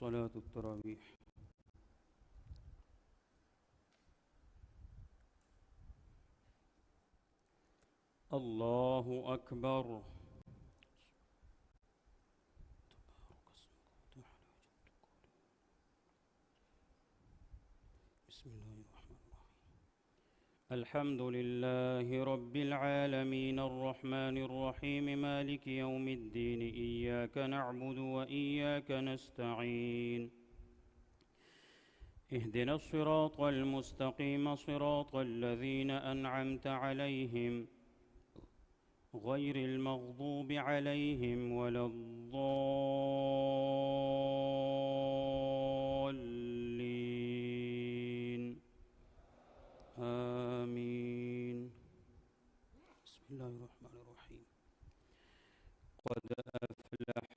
صلاة التراويح. الله أكبر. بسم الله الرحمن الرحيم. الحمد لله رب العالمين الرحمن الرحيم مالك يوم الدين إياك نعبد وإياك نستعين اهدنا الصراط المستقيم صراط الذين أنعمت عليهم غير المغضوب عليهم ولا الضالين آمين. بسم الله الرحمن الرحيم. قد أفلح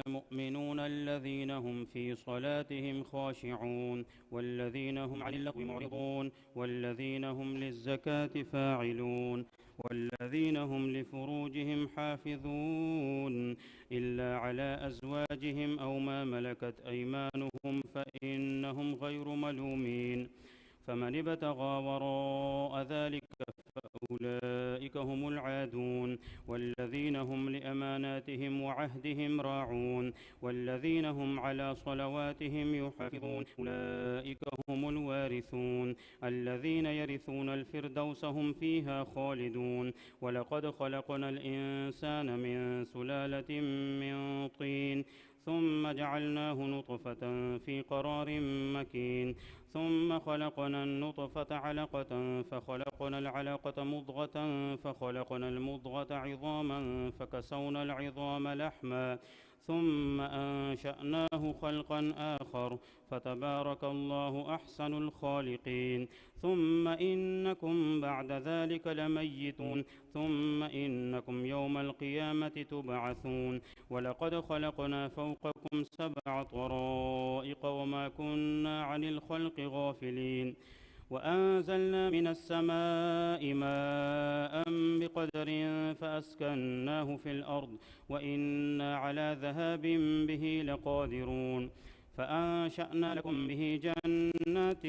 المؤمنون الذين هم في صلاتهم خاشعون والذين هم عن اللغو معرضون والذين هم للزكاة فاعلون والذين هم لفروجهم حافظون إلا على أزواجهم أو ما ملكت أيمانهم فإنهم غير ملومين فمن ابتغى وراء ذلك فأولئك هم العادون والذين هم لأماناتهم وعهدهم راعون والذين هم على صلواتهم يحافظون أولئك هم الوارثون الذين يرثون الفردوس هم فيها خالدون. ولقد خلقنا الإنسان من سلالة من طين ثم جعلناه نطفة في قرار مكين ثم خلقنا النطفة علقة فخلقنا العلقة مضغة فخلقنا المضغة عظاما فكسونا العظام لحما ثم أنشأناه خلقا آخر فتبارك الله أحسن الخالقين. ثم إنكم بعد ذلك لميتون ثم إنكم يوم القيامة تبعثون. ولقد خلقنا فوقكم 7 طرائق وما كنا عن الخلق غافلين وأنزلنا من السماء ماء بقدر فأسكناه في الأرض وإنا على ذهاب به لقادرون. فأنشأنا لكم به جنات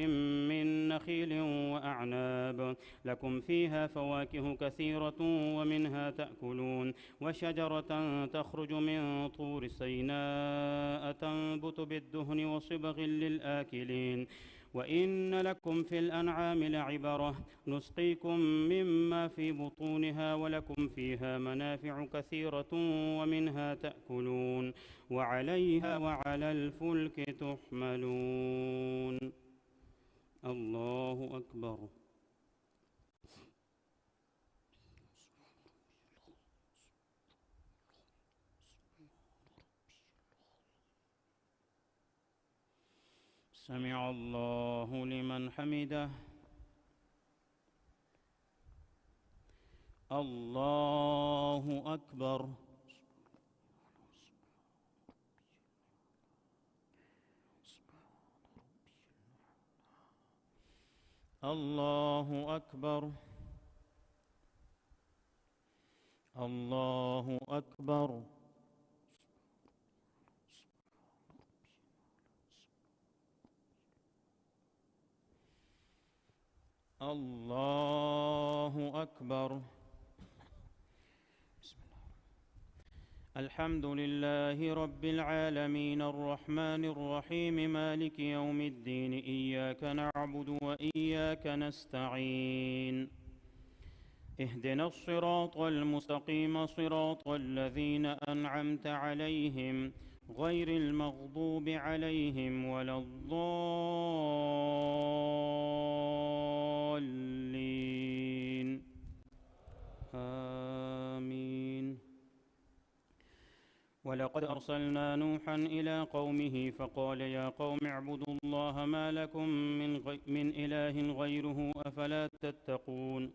من نخيل وأعناب لكم فيها فواكه كثيرة ومنها تأكلون وشجرة تخرج من طور سيناء تنبت بالدهن وصبغ للآكلين. وإن لكم في الأنعام لعبرة نسقيكم مما في بطونها ولكم فيها منافع كثيرة ومنها تأكلون وعليها وعلى الفلك تحملون. الله أكبر. سمع الله لمن حمده. الله أكبر. الله أكبر. الله أكبر. الله أكبر. بسم الله. الحمد لله رب العالمين الرحمن الرحيم مالك يوم الدين إياك نعبد وإياك نستعين اهدنا الصراط المستقيم صراط الذين أنعمت عليهم غير المغضوب عليهم ولا الضالين آمين. ولقد أرسلنا نوحا إلى قومه فقال يا قوم اعبدوا الله ما لكم من إله غيره أفلا تتقون.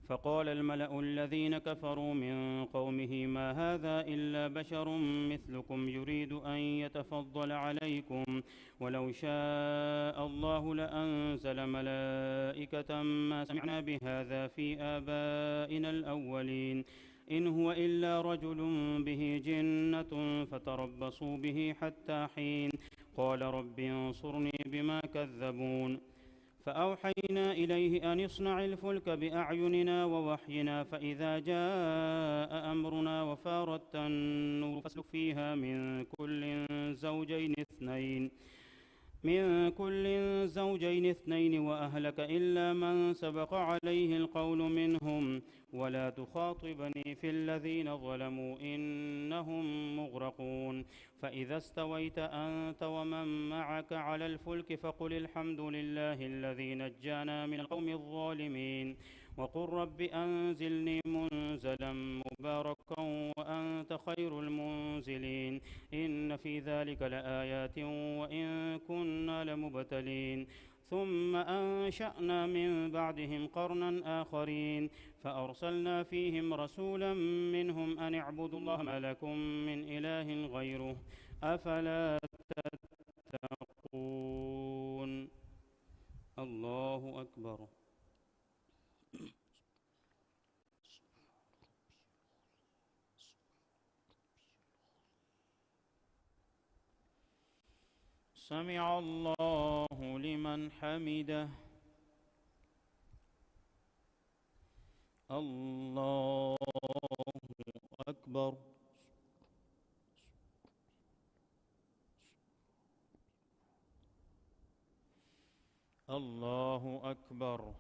فقال الملأ الذين كفروا من قومه ما هذا إلا بشر مثلكم يريد أن يتفضل عليكم ولو شاء الله لأنزل ملائكة ما سمعنا بهذا في آبائنا الأولين إن هو إلا رجل به جنة فتربصوا به حتى حين قال رب انصرني بما كذبون فأوحينا إليه أن اصنع الفلك بأعيننا ووحينا فإذا جاء أمرنا وفارت النور فاسلك فيها من كل زوجين اثنين وأهلك إلا من سبق عليه القول منهم ولا تخاطبني في الذين ظلموا إنهم مغرقون فإذا استويت أنت ومن معك على الفلك فقل الحمد لله الذي نجانا من القوم الظالمين وقل رب أنزلني منزلا مباركا وأنت خير المنزلين إن في ذلك لآيات وإن كنا لمبتلين ثم أنشأنا من بعدهم قرنا آخرين فأرسلنا فيهم رسولا منهم أن اعبدوا الله ما لكم من إله غيره أفلا تتقون الله أكبر سمع الله لمن حمده الله أكبر الله أكبر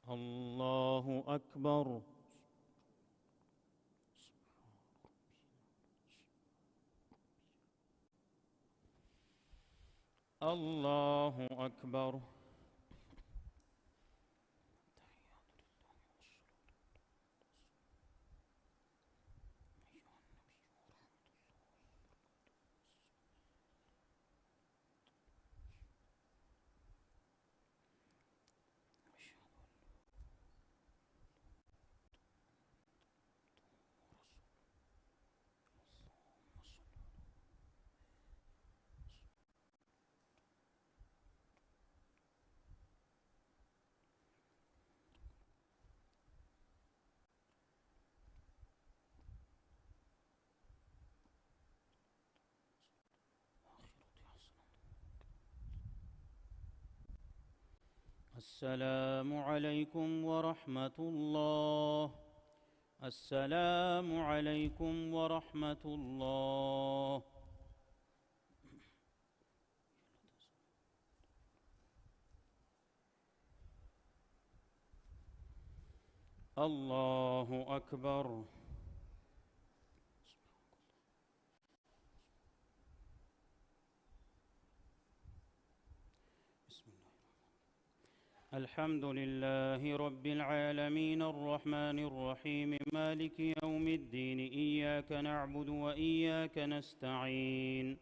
الله أكبر الله أكبر السلام عليكم ورحمة الله السلام عليكم ورحمة الله الله أكبر الحمد لله رب العالمين الرحمن الرحيم مالك يوم الدين إياك نعبد وإياك نستعين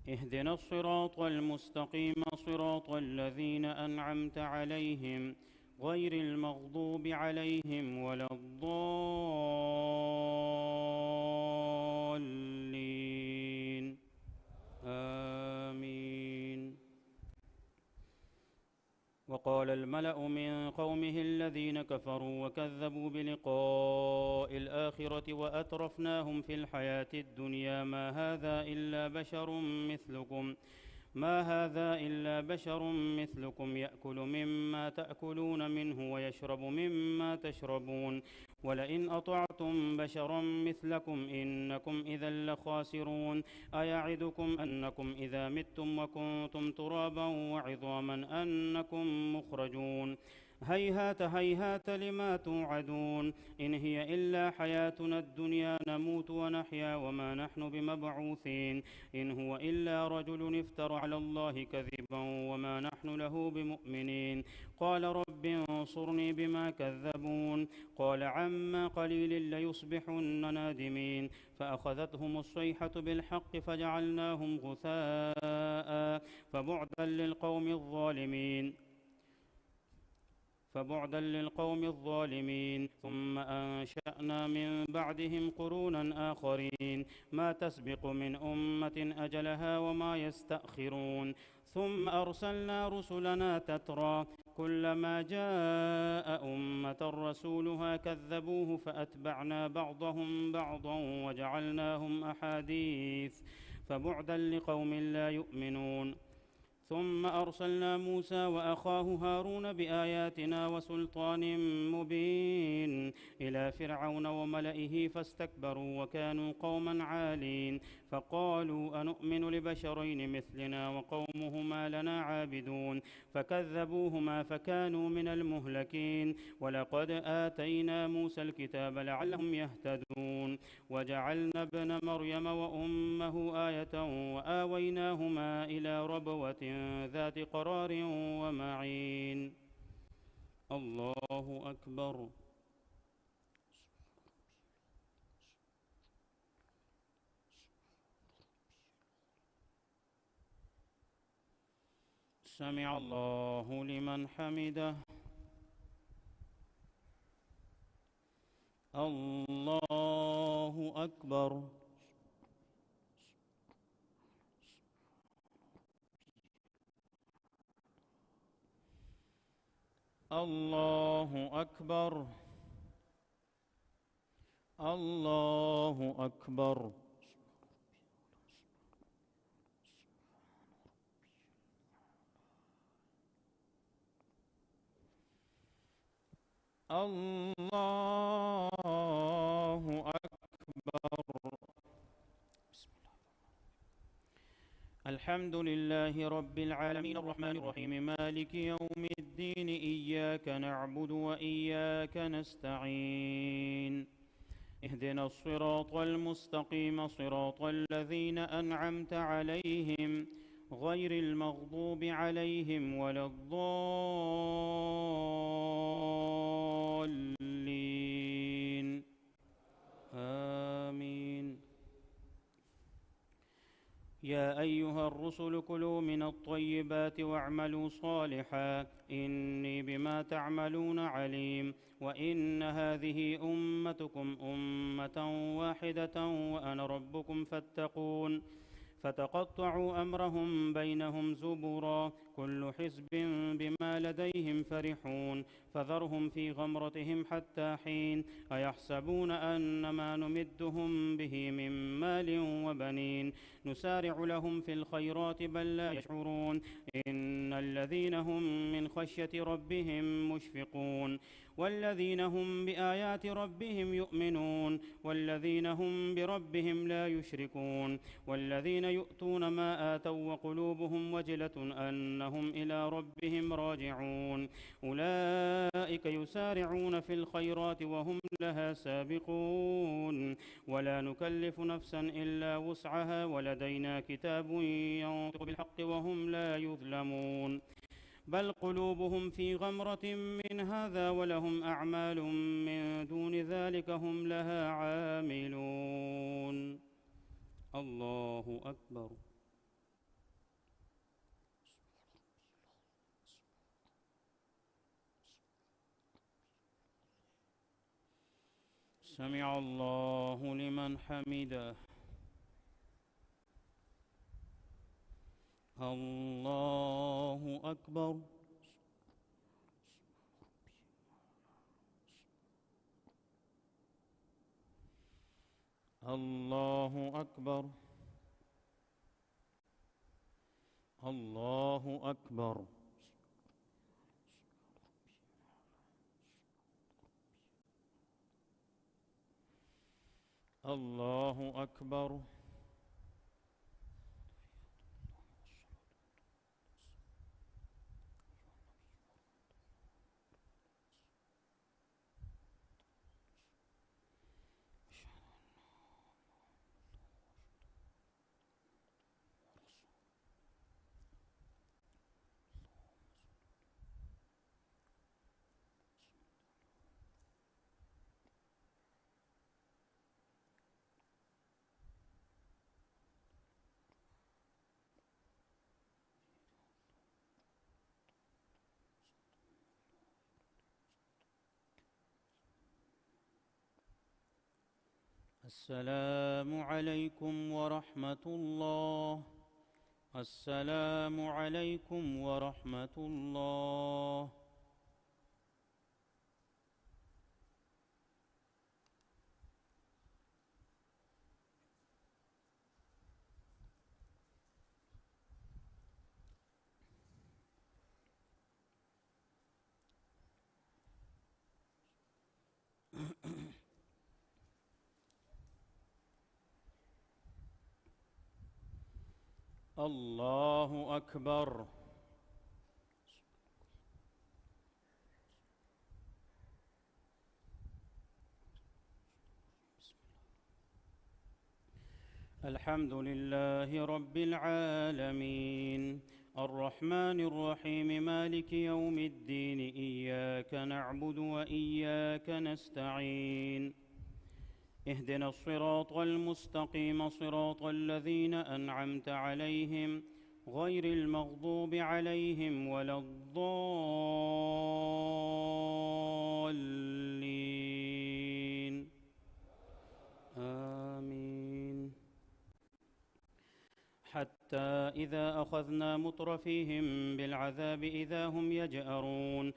اهدنا الصراط المستقيم صراط الذين أنعمت عليهم غير المغضوب عليهم ولا الضالين آمين وقال الملأ من قومه الذين كفروا وكذبوا بلقاء الآخرة وأترفناهم في الحياة الدنيا ما هذا إلا بشر مثلكم يأكل مما تأكلون منه ويشرب مما تشربون ولئن أطعتم بشرا مثلكم إنكم إذا لخاسرون أيعدكم أنكم إذا متم وكنتم ترابا وعظاما أنكم مخرجون هيهات هيهات لما توعدون إن هي إلا حياتنا الدنيا نموت ونحيا وما نحن بمبعوثين إن هو إلا رجل افترى على الله كذبا وما نحن له بمؤمنين قال رب انصرني بما كذبون قال عما قليل ليصبحن نادمين فأخذتهم الصيحة بالحق فجعلناهم غثاء فبعدا للقوم الظالمين ثم أنشأنا من بعدهم قرونا آخرين ما تسبق من أمة أجلها وما يستأخرون ثم أرسلنا رسلنا تترى وكلما جاء أمة رسولها كذبوه فأتبعنا بعضهم بعضا وجعلناهم أحاديث فبعدا لقوم لا يؤمنون. ثم أرسلنا موسى وأخاه هارون بآياتنا وسلطان مبين إلى فرعون وملئه فاستكبروا وكانوا قوما عالين فقالوا أنؤمن لبشرين مثلنا وقومهما لنا عابدون فكذبوهما فكانوا من المهلكين. ولقد آتينا موسى الكتاب لعلهم يهتدون وجعلنا ابن مريم وأمه آية وآويناهما إلى ربوة ذات قرار ومعين. الله أكبر. سمع الله لمن حمده. الله أكبر. الله أكبر. الله أكبر. الله أكبر. الحمد لله رب العالمين الرحمن الرحيم مالك يوم الدين إياك نعبد وإياك نستعين اهدنا الصراط المستقيم صراط الذين أنعمت عليهم غير المغضوب عليهم ولا الضالين آمين. يا أيها الرسل كلوا من الطيبات واعملوا صالحا إني بما تعملون عليم. وإن هذه أمتكم أمة واحدة وأنا ربكم فاتقون. فتقطعوا أمرهم بينهم زبرا كل حزب بما لديهم فرحون فذرهم في غمرتهم حتى حين أيحسبون أن ما نمدهم به من مال وبنين نسارع لهم في الخيرات بل لا يشعرون. إن الذين هم من خشية ربهم مشفقون والذين هم بآيات ربهم يؤمنون والذين هم بربهم لا يشركون والذين يؤتون ما آتوا وقلوبهم وجلة أنهم إلى ربهم راجعون أولئك يسارعون في الخيرات وهم لها سابقون ولا نكلف نفسا إلا وسعها ولدينا كتاب ينطق بالحق وهم لا يظلمون بل قلوبهم في غمرة من هذا ولهم أعمال من دون ذلك هم لها عاملون. الله أكبر. سمع الله لمن حمده. الله أكبر. الله أكبر. الله أكبر. الله أكبر. السلام عليكم ورحمة الله. السلام عليكم ورحمة الله. الله أكبر. الحمد لله رب العالمين، الرحمن الرحيم، مالك يوم الدين، إياك نعبد وإياك نستعين، اهدنا الصراط المستقيم، صراط الذين أنعمت عليهم غير المغضوب عليهم ولا الضالين، آمين. حتى إذا أخذنا مترفيهم بالعذاب إذا هم يجأرون،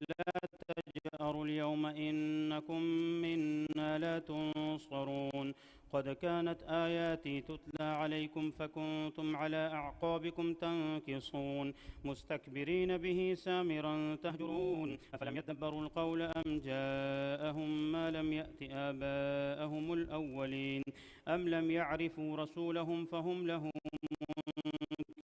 لا تجأروا اليوم إنكم منا لا تنصرون، قد كانت آياتي تتلى عليكم فكنتم على أعقابكم تنكصون، مستكبرين به سامرا تهجرون، أفلم يدبروا القول أم جاءهم ما لم يأت آباءهم الأولين، أم لم يعرفوا رسولهم فهم له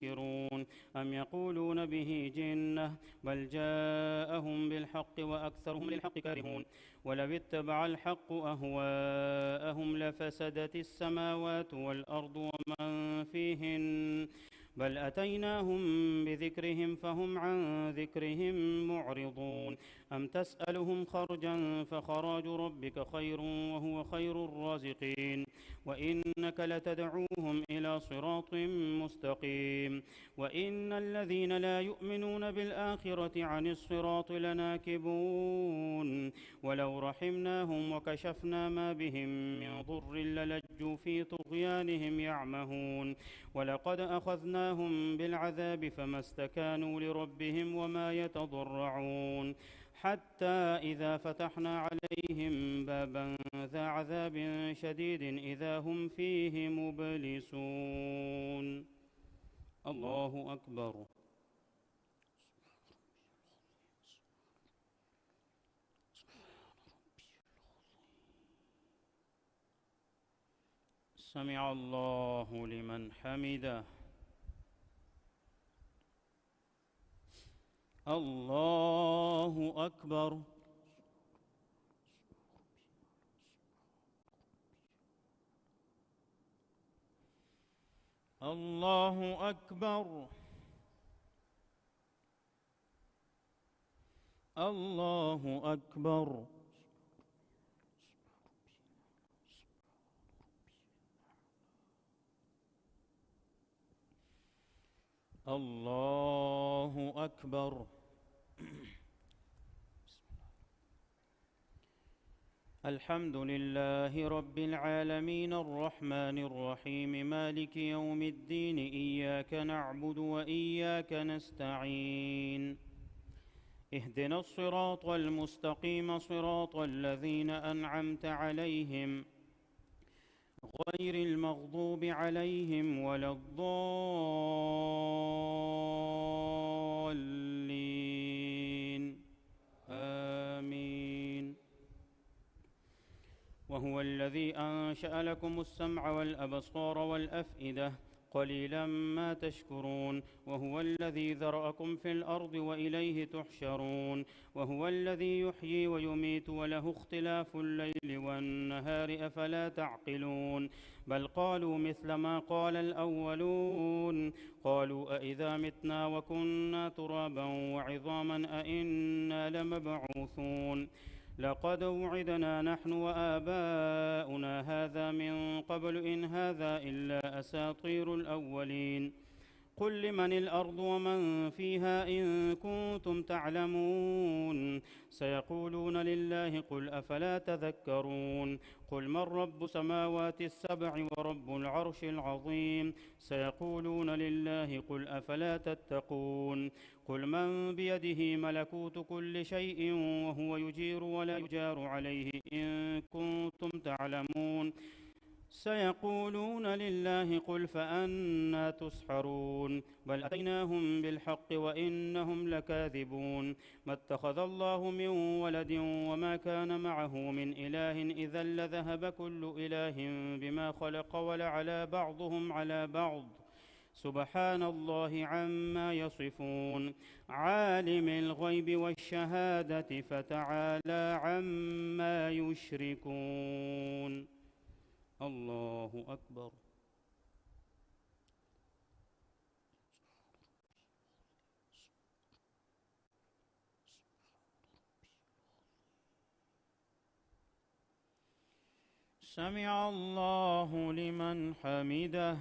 منكرون، أم يقولون به جنة بل جاءهم بالحق وأكثرهم للحق كارهون، ولو اتبع الحق أهواءهم لفسدت السماوات والأرض ومن فيهن، بل أتيناهم بذكرهم فهم عن ذكرهم معرضون، أم تسألهم خرجا فخراج ربك خير وهو خير الرازقين، وإنك لتدعوهم إلى صراط مستقيم، وإن الذين لا يؤمنون بالآخرة عن الصراط لناكبون، ولو رحمناهم وكشفنا ما بهم من ضر للجوا في طغيانهم يعمهون، ولقد أخذناهم بالعذاب فما استكانوا لربهم وما يتضرعون، حتى إذا فتحنا عليهم بابا ذا عذاب شديد إذا هم فيه مبلسون. الله أكبر. سمع الله لمن حمده. الله أكبر. الله أكبر. الله أكبر. الله أكبر. الحمد لله رب العالمين، الرحمن الرحيم، مالك يوم الدين، إياك نعبد وإياك نستعين، اهدنا الصراط المستقيم، صراط الذين أنعمت عليهم غير المغضوب عليهم ولا الضالين، آمين. وهو الذي أنشأ لكم السمع والأبصار والأفئدة، قليلا ما تشكرون، وهو الذي ذرأكم في الأرض وإليه تحشرون، وهو الذي يحيي ويميت وله اختلاف الليل والنهار، أفلا تعقلون، بل قالوا مثل ما قال الأولون، قالوا أإذا متنا وكنا ترابا وعظاما أإنا لمبعوثون، لقد وعدنا نحن وآباؤنا هذا من قبل إن هذا إلا أساطير الأولين، قل لمن الأرض ومن فيها إن كنتم تعلمون، سيقولون لله قل أفلا تذكرون، قل من رب السماوات السبع ورب العرش العظيم، سيقولون لله قل أفلا تتقون، قل من بيده ملكوت كل شيء وهو يجير ولا يجار عليه إن كنتم تعلمون، سيقولون لله قل فأنى تسحرون، بل أتيناهم بالحق وإنهم لكاذبون، ما اتخذ الله من ولد وما كان معه من إله إذا لذهب كل إله بما خلق ولعلى بعضهم على بعض سبحان الله عما يصفون. عالم الغيب والشهادة فتعالى عما يشركون. الله أكبر. سمع الله لمن حمده.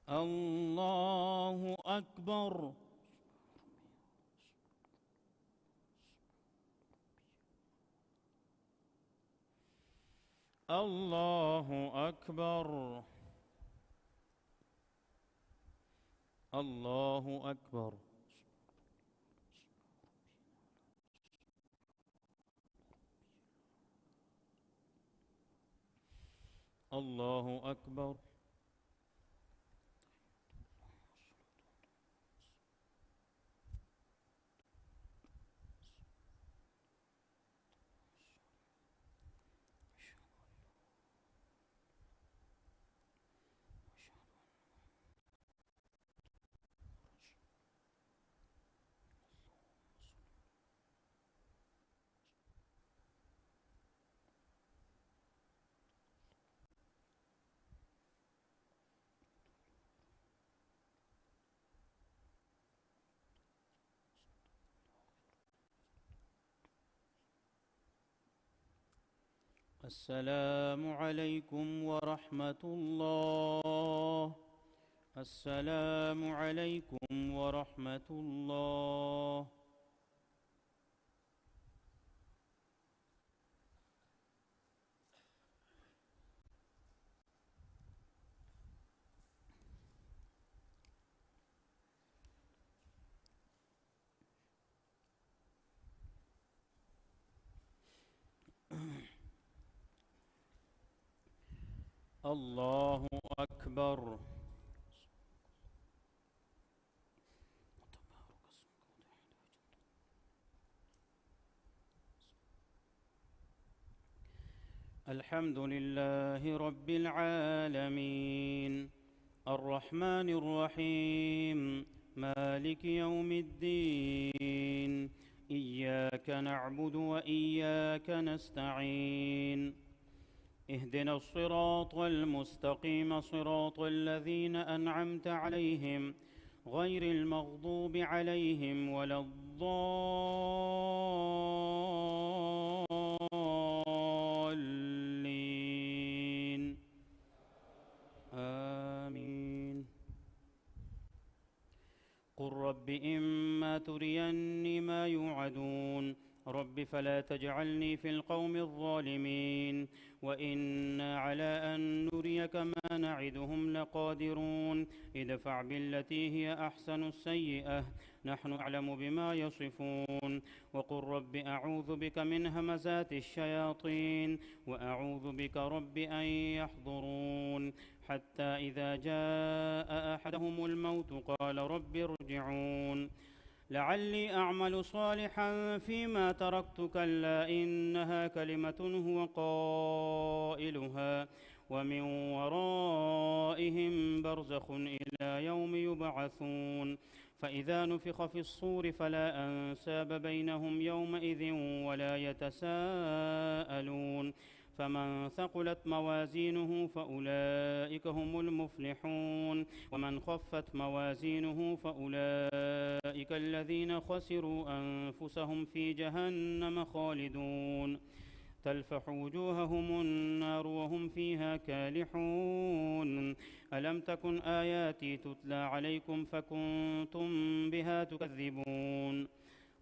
الله أكبر. الله أكبر. الله أكبر. الله أكبر. السلام عليكم ورحمة الله. السلام عليكم ورحمة الله. الله أكبر. الحمد لله رب العالمين، الرحمن الرحيم، مالك يوم الدين، إياك نعبد وإياك نستعين، اهدنا الصراط المستقيم صراط الذين أنعمت عليهم غير المغضوب عليهم ولا الضالين. آمين. قل رب إما تريني ما يوعدون رب فلا تجعلني في القوم الظالمين وإنا على أن نريك ما نعدهم لقادرون ادفع بالتي هي أحسن السيئة نحن أعلم بما يصفون وقل رب أعوذ بك من همزات الشياطين وأعوذ بك رب أن يحضرون حتى إذا جاء أحدهم الموت قال رب ارجعون لعلي أعمل صالحا فيما تركت كلا إنها كلمة هو قائلها ومن ورائهم برزخ إلى يوم يبعثون فإذا نفخ في الصور فلا أنساب بينهم يومئذ ولا يتساءلون فمن ثقلت موازينه فأولئك هم المفلحون ومن خفت موازينه فأولئك الذين خسروا أنفسهم في جهنم خالدون تلفح وجوههم النار وهم فيها كالحون ألم تكن آياتي تتلى عليكم فكنتم بها تكذبون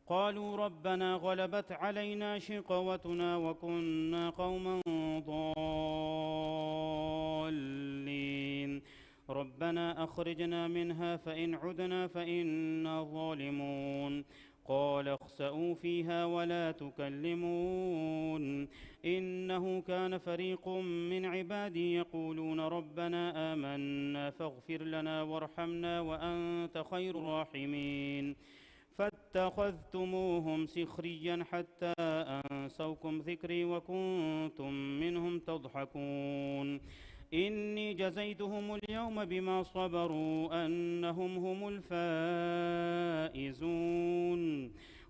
قالوا ربنا غلبت علينا شقوتنا وكنا قوما ضالين ربنا أخرجنا منها فإن عدنا فإنا ظالمون قال اخسئوا فيها ولا تكلمون إنه كان فريق من عبادي يقولون ربنا آمنا فاغفر لنا وارحمنا وأنت خير الراحمين فاتخذتموهم سخريا حتى أنسوكم ذكري وكنتم منهم تضحكون إني جزيتهم اليوم بما صبروا أنهم هم الفائزون.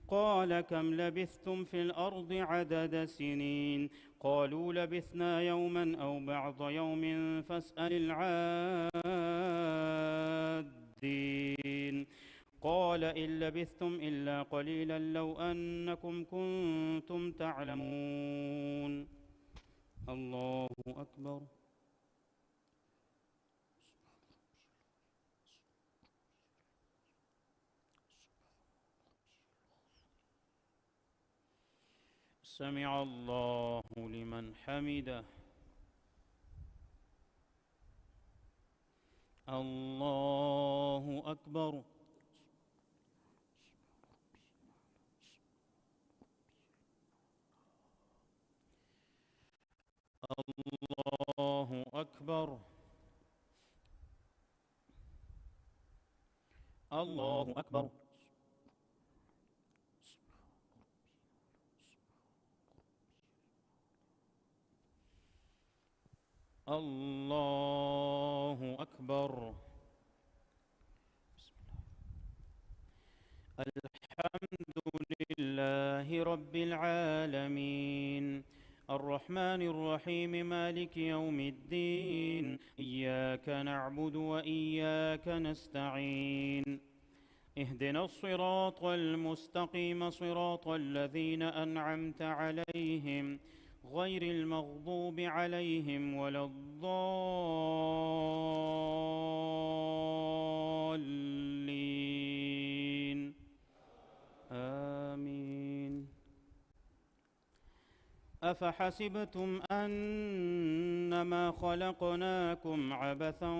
قال كم لبثتم في الأرض عدد سنين؟ قالوا لبثنا يوما أو بعض يوم فاسأل العادين. قال إن لبثتم إلا قليلا لو أنكم كنتم تعلمون. الله أكبر. سمع الله لمن حمده. الله أكبر. الله أكبر. الله أكبر. الله أكبر. الحمد لله رب العالمين الرحمن الرحيم مالك يوم الدين إياك نعبد وإياك نستعين اهدنا الصراط المستقيم صراط الذين أنعمت عليهم غير المغضوب عليهم ولا الضالين آمين. أفحسبتم أنما خلقناكم عبثا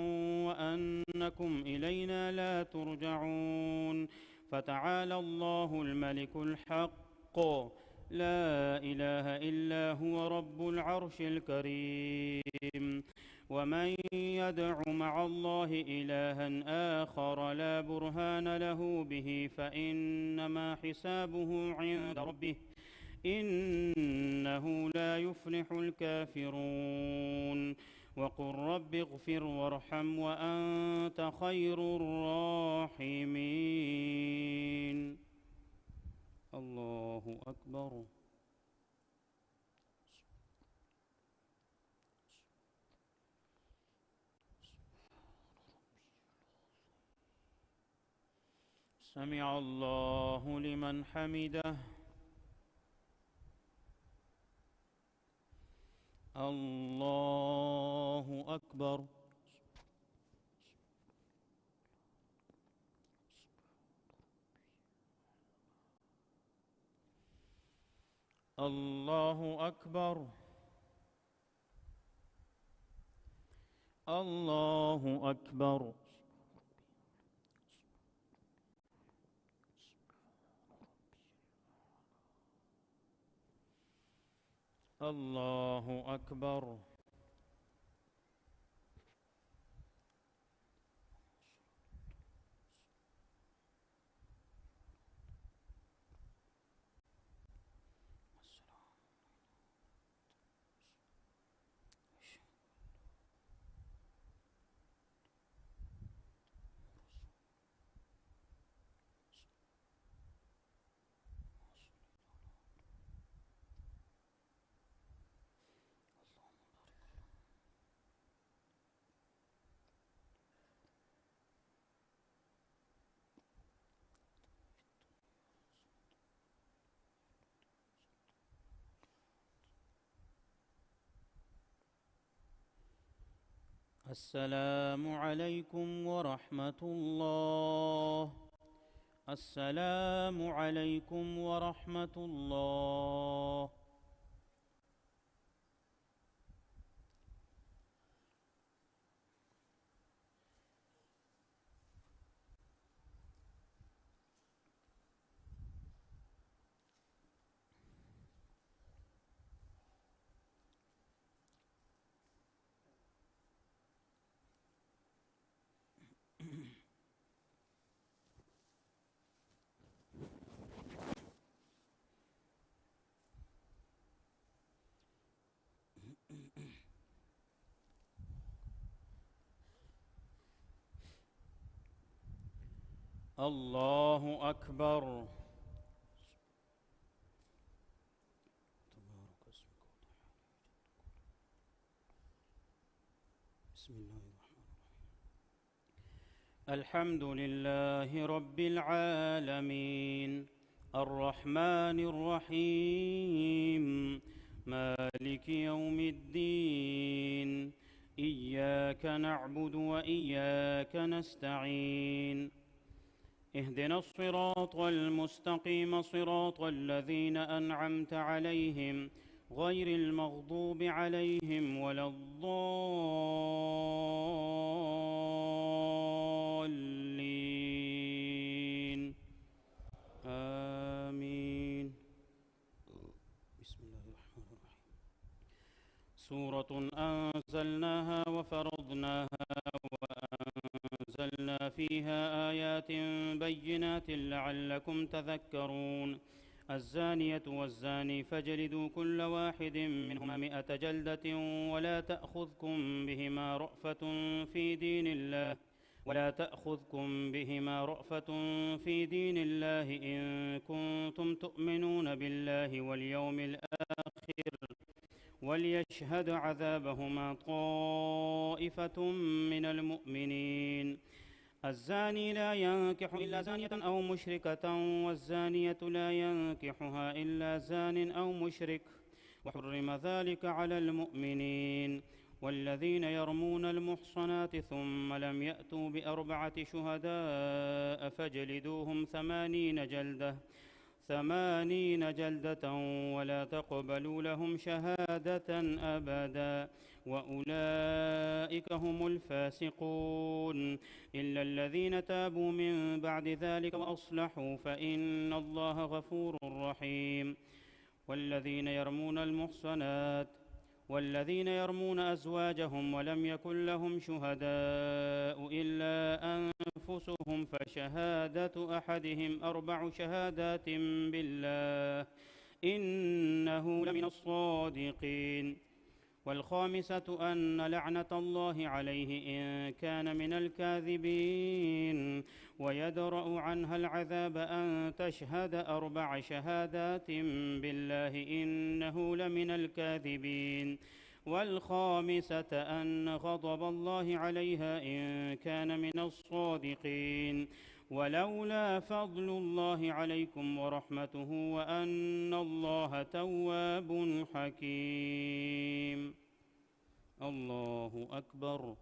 وأنكم إلينا لا ترجعون فتعالى الله الملك الحق لا إله إلا هو رب العرش الكريم. ومن يدع مع الله إلها آخر لا برهان له به فإنما حسابه عند ربه إنه لا يفلح الكافرون. وقل رب اغفر وارحم وأنت خير الراحمين. الله أكبر. سمع الله لمن حمده. الله أكبر. الله أكبر. الله أكبر. الله أكبر. السلام عليكم ورحمة الله. السلام عليكم ورحمة الله. الله أكبر. تبارك اسمك. بسم الله الرحمن الرحيم. الحمد لله رب العالمين الرحمن الرحيم مالك يوم الدين إياك نعبد وإياك نستعين اهدنا الصراط المستقيم صراط الذين أنعمت عليهم غير المغضوب عليهم ولا الضالين آمين. بسم الله الرحمن الرحيم. سورة أنزلناها وفرضناها وأنزلنا فيها آيات بينات لعلكم تذكرون. الزانية والزاني فاجلدوا كل واحد منهما 100 جلدة ولا تأخذكم بهما رأفة في دين الله إن كنتم تؤمنون بالله واليوم الآخر وليشهد عذابهما طائفة من المؤمنين. الزاني لا ينكح إلا زانية أو مشركة والزانية لا ينكحها إلا زان أو مشرك وحرم ذلك على المؤمنين. والذين يرمون المحصنات ثم لم يأتوا ب4 شهداء فاجلدوهم 80 جلدة ولا تقبلوا لهم شهادة أبدا وأولئك هم الفاسقون إلا الذين تابوا من بعد ذلك وأصلحوا فإن الله غفور رحيم. والذين يرمون أزواجهم ولم يكن لهم شهداء إلا أنفسهم فشهادة أحدهم 4 شهادات بالله إنه لمن الصادقين. والخامسة أن لعنة الله عليه إن كان من الكاذبين ويدرأ عنها العذاب أن تشهد 4 شهادات بالله إنه لمن الكاذبين. والخامسة أن غضب الله عليها إن كان من الصادقين. ولولا فضل الله عليكم ورحمته وأن الله تواب حكيم. الله أكبر.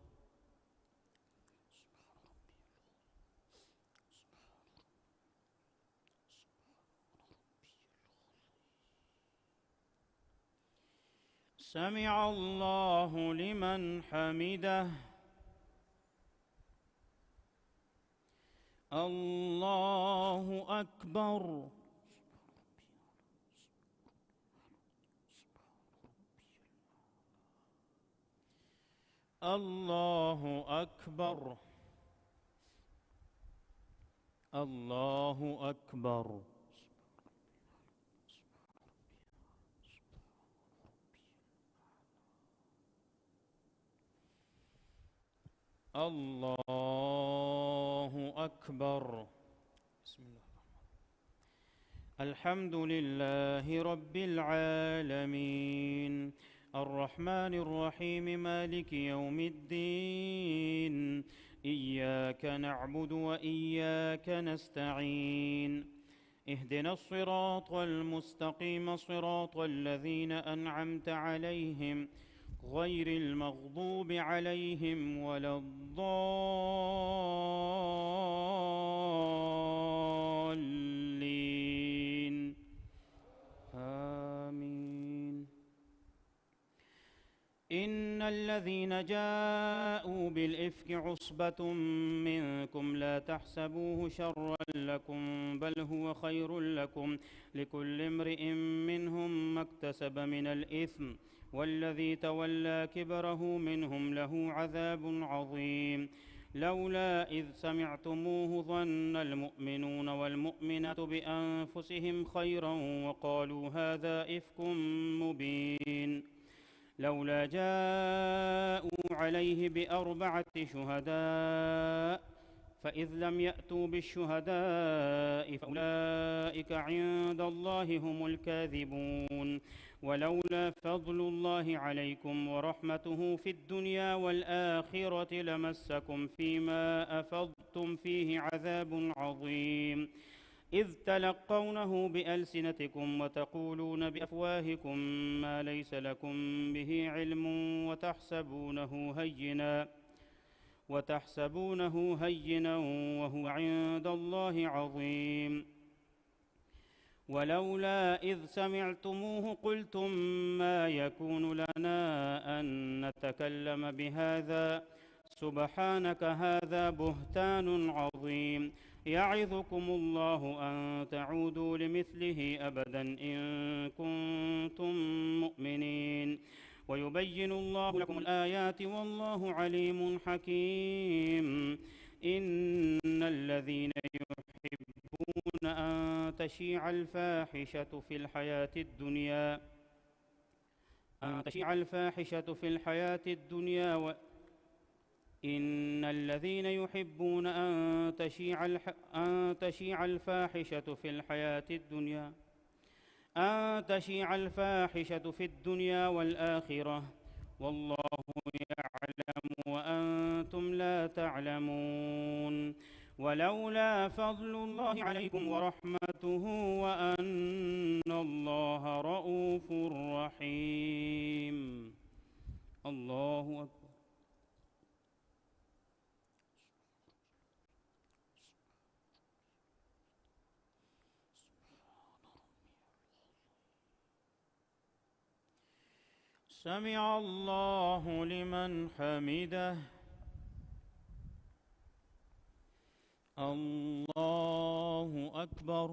سمع الله لمن حمده. الله أكبر. الله أكبر. الله أكبر. الله أكبر. بسم الله. الحمد لله رب العالمين الرحمن الرحيم مالك يوم الدين إياك نعبد وإياك نستعين اهدنا الصراط المستقيم صراط الذين أنعمت عليهم غير المغضوب عليهم ولا الضالين آمين. إن الذين جاءوا بالإفك عصبة منكم لا تحسبوه شرا لكم بل هو خير لكم لكل امرئ منهم ما اكتسب من الإثم والذي تولى كبره منهم له عذاب عظيم. لولا إذ سمعتموه ظن المؤمنون والمؤمنات بأنفسهم خيرا وقالوا هذا إفك مبين. لولا جاءوا عليه ب4 شهداء فإذ لم يأتوا بالشهداء فأولئك عند الله هم الكاذبون. ولولا فضل الله عليكم ورحمته في الدنيا والآخرة لمسكم فيما أفضتم فيه عذاب عظيم، إذ تلقونه بألسنتكم وتقولون بأفواهكم ما ليس لكم به علم وتحسبونه هينا وهو عند الله عظيم. ولولا إذ سمعتموه قلتم ما يكون لنا أن نتكلم بهذا سبحانك هذا بهتان عظيم. يعظكم الله أن تعودوا لمثله أبدا إن كنتم مؤمنين. ويبين الله لكم الآيات والله عليم حكيم. إن الذين يحبون أن تشيع الفاحشة في الحياة الدنيا إن الذين يحبون أن تشيع الفاحشة في الدنيا والآخرة والله يعلم وأنتم لا تعلمون. ولولا فضل الله عليكم ورحمته وأن الله رءوف رحيم. الله أكبر. سمع الله لمن حمده. الله أكبر.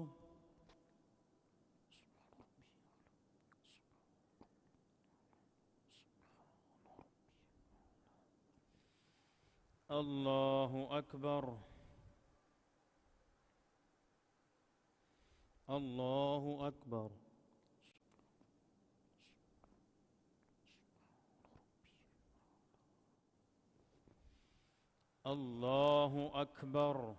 الله أكبر. الله أكبر. الله أكبر.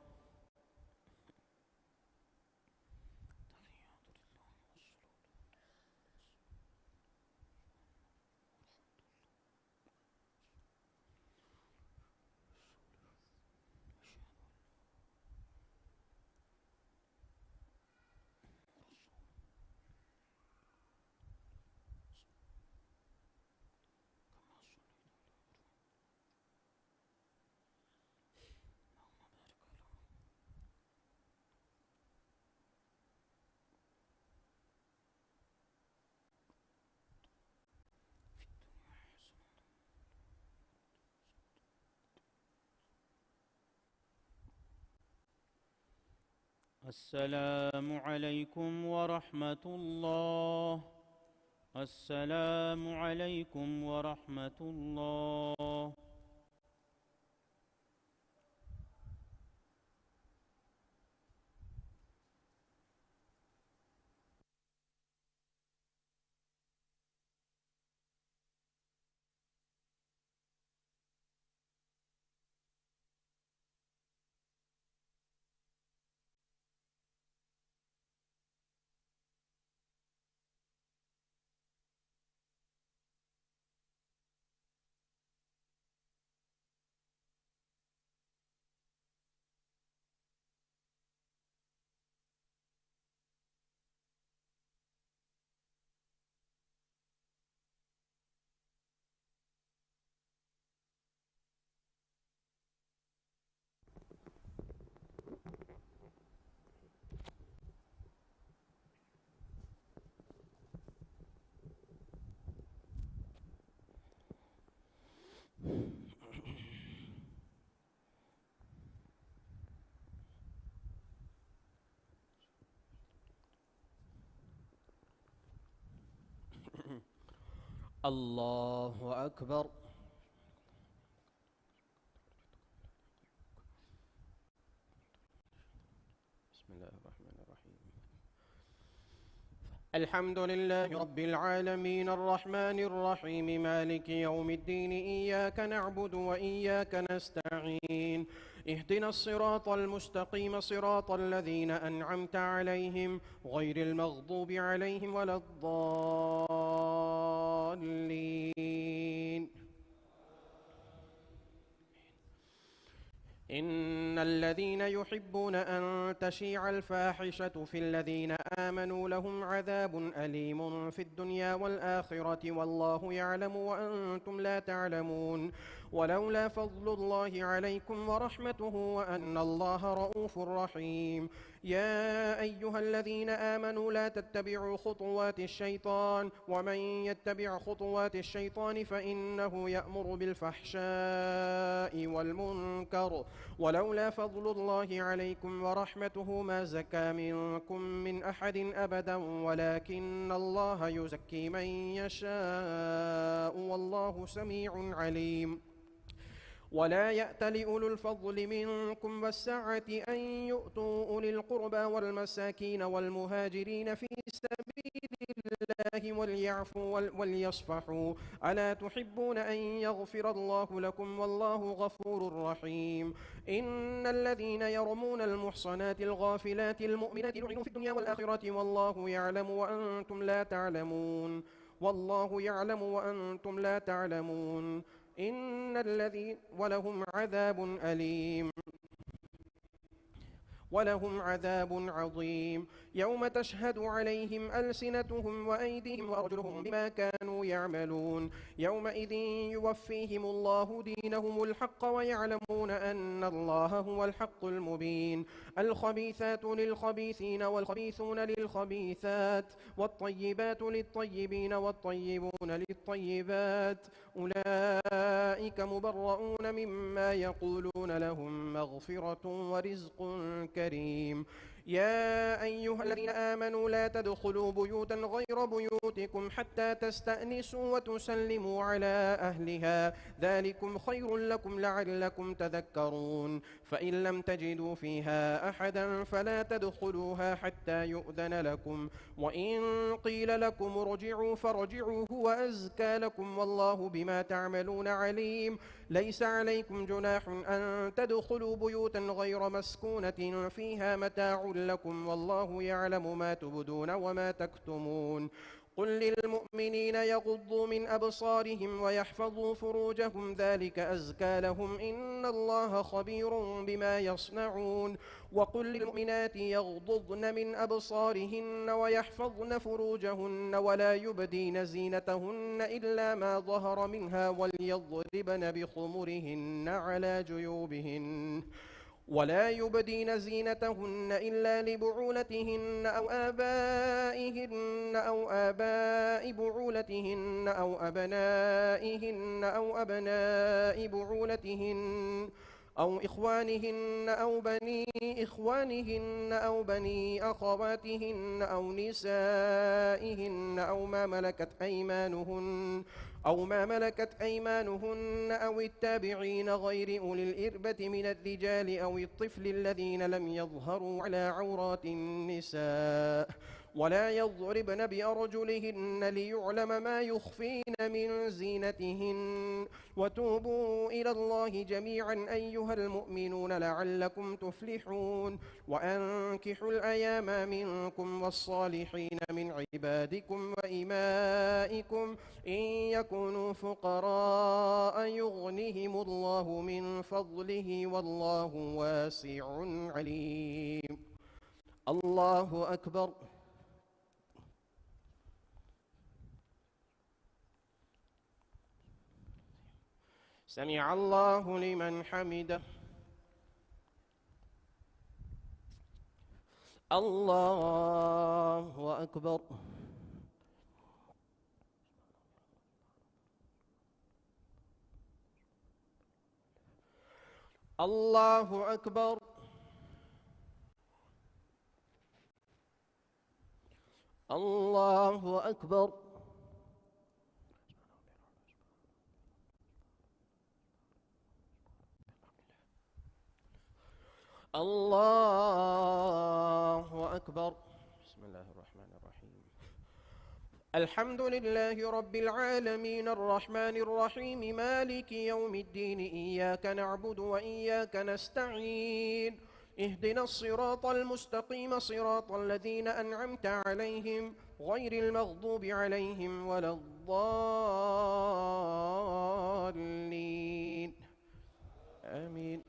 السلام عليكم ورحمة الله. السلام عليكم ورحمة الله. الله أكبر. بسم الله الرحمن الرحيم. الحمد لله رب العالمين الرحمن الرحيم مالك يوم الدين إياك نعبد وإياك نستعين اهدنا الصراط المستقيم صراط الذين أنعمت عليهم غير المغضوب عليهم ولا الضالين. إن الذين يحبون أن تشيع الفاحشة في الذين آمنوا لهم عذاب أليم في الدنيا والآخرة والله يعلم وأنتم لا تعلمون. ولولا فضل الله عليكم ورحمته وأن الله رؤوف رحيم. يا أيها الذين آمنوا لا تتبعوا خطوات الشيطان ومن يتبع خطوات الشيطان فإنه يأمر بالفحشاء والمنكر. ولولا فضل الله عليكم ورحمته ما زكى منكم من أحد أبدا ولكن الله يزكي من يشاء والله سميع عليم. ولا يأتل أولو الفضل منكم والسعة أن يؤتوا أولي القربى والمساكين والمهاجرين في سبيل الله وليعفوا وليصفحوا ألا تحبون أن يغفر الله لكم والله غفور رحيم. إن الذين يرمون المحصنات الغافلات المؤمنات لعنوا في الدنيا والآخرة والله يعلم وأنتم لا تعلمون. والله يعلم وأنتم لا تعلمون. إن الذين ولهم عذاب عظيم يوم تشهد عليهم ألسنتهم وأيديهم وأرجلهم بما كانوا يعملون. يومئذ يوفيهم الله دينهم الحق ويعلمون أن الله هو الحق المبين. الخبيثات للخبيثين والخبيثون للخبيثات والطيبات للطيبين والطيبون للطيبات أولئك مبرؤون مما يقولون لهم مغفرة ورزق كريم. يا أيها الذين آمنوا لا تدخلوا بيوتا غير بيوتكم حتى تستأنسوا وتسلموا على أهلها ذلكم خير لكم لعلكم تذكرون. فإن لم تجدوا فيها أحدا فلا تدخلوها حتى يؤذن لكم وإن قيل لكم ارجعوا فارجعوا هو أزكى لكم والله بما تعملون عليم. ليس عليكم جناح أن تدخلوا بيوتا غير مسكونة فيها متاع لكم والله يعلم ما تبدون وما تكتمون. قل للمؤمنين يغضوا من أبصارهم ويحفظوا فروجهم ذلك أزكى لهم إن الله خبير بما يصنعون. وقل للمؤمنات يغضضن من أبصارهن ويحفظن فروجهن ولا يبدين زينتهن إلا ما ظهر منها وليضربن بخمرهن على جيوبهن ولا يبدين زينتهن إلا لبعولتهن أو آبائهن أو آباء بعولتهن أو أبنائهن أو أبناء بعولتهن أو إخوانهن أو بني إخوانهن أو بني أخواتهن أو نسائهن أو ما ملكت أيمانهن أو التابعين غير أولي الإربة من الرجال أو الطفل الذين لم يظهروا على عورات النساء ولا يضربن بأرجلهن ليعلم ما يخفين من زينتهن. وتوبوا إلى الله جميعا أيها المؤمنون لعلكم تفلحون. وأنكحوا الأيام منكم والصالحين من عبادكم وإمائكم إن يكونوا فقراء يغنهم الله من فضله والله واسع عليم. الله أكبر. سمع الله لمن حمده. الله أكبر. الله أكبر. الله أكبر. الله أكبر. بسم الله الرحمن الرحيم. الحمد لله رب العالمين الرحمن الرحيم مالك يوم الدين إياك نعبد وإياك نستعين اهدنا الصراط المستقيم صراط الذين أنعمت عليهم غير المغضوب عليهم ولا الضالين آمين.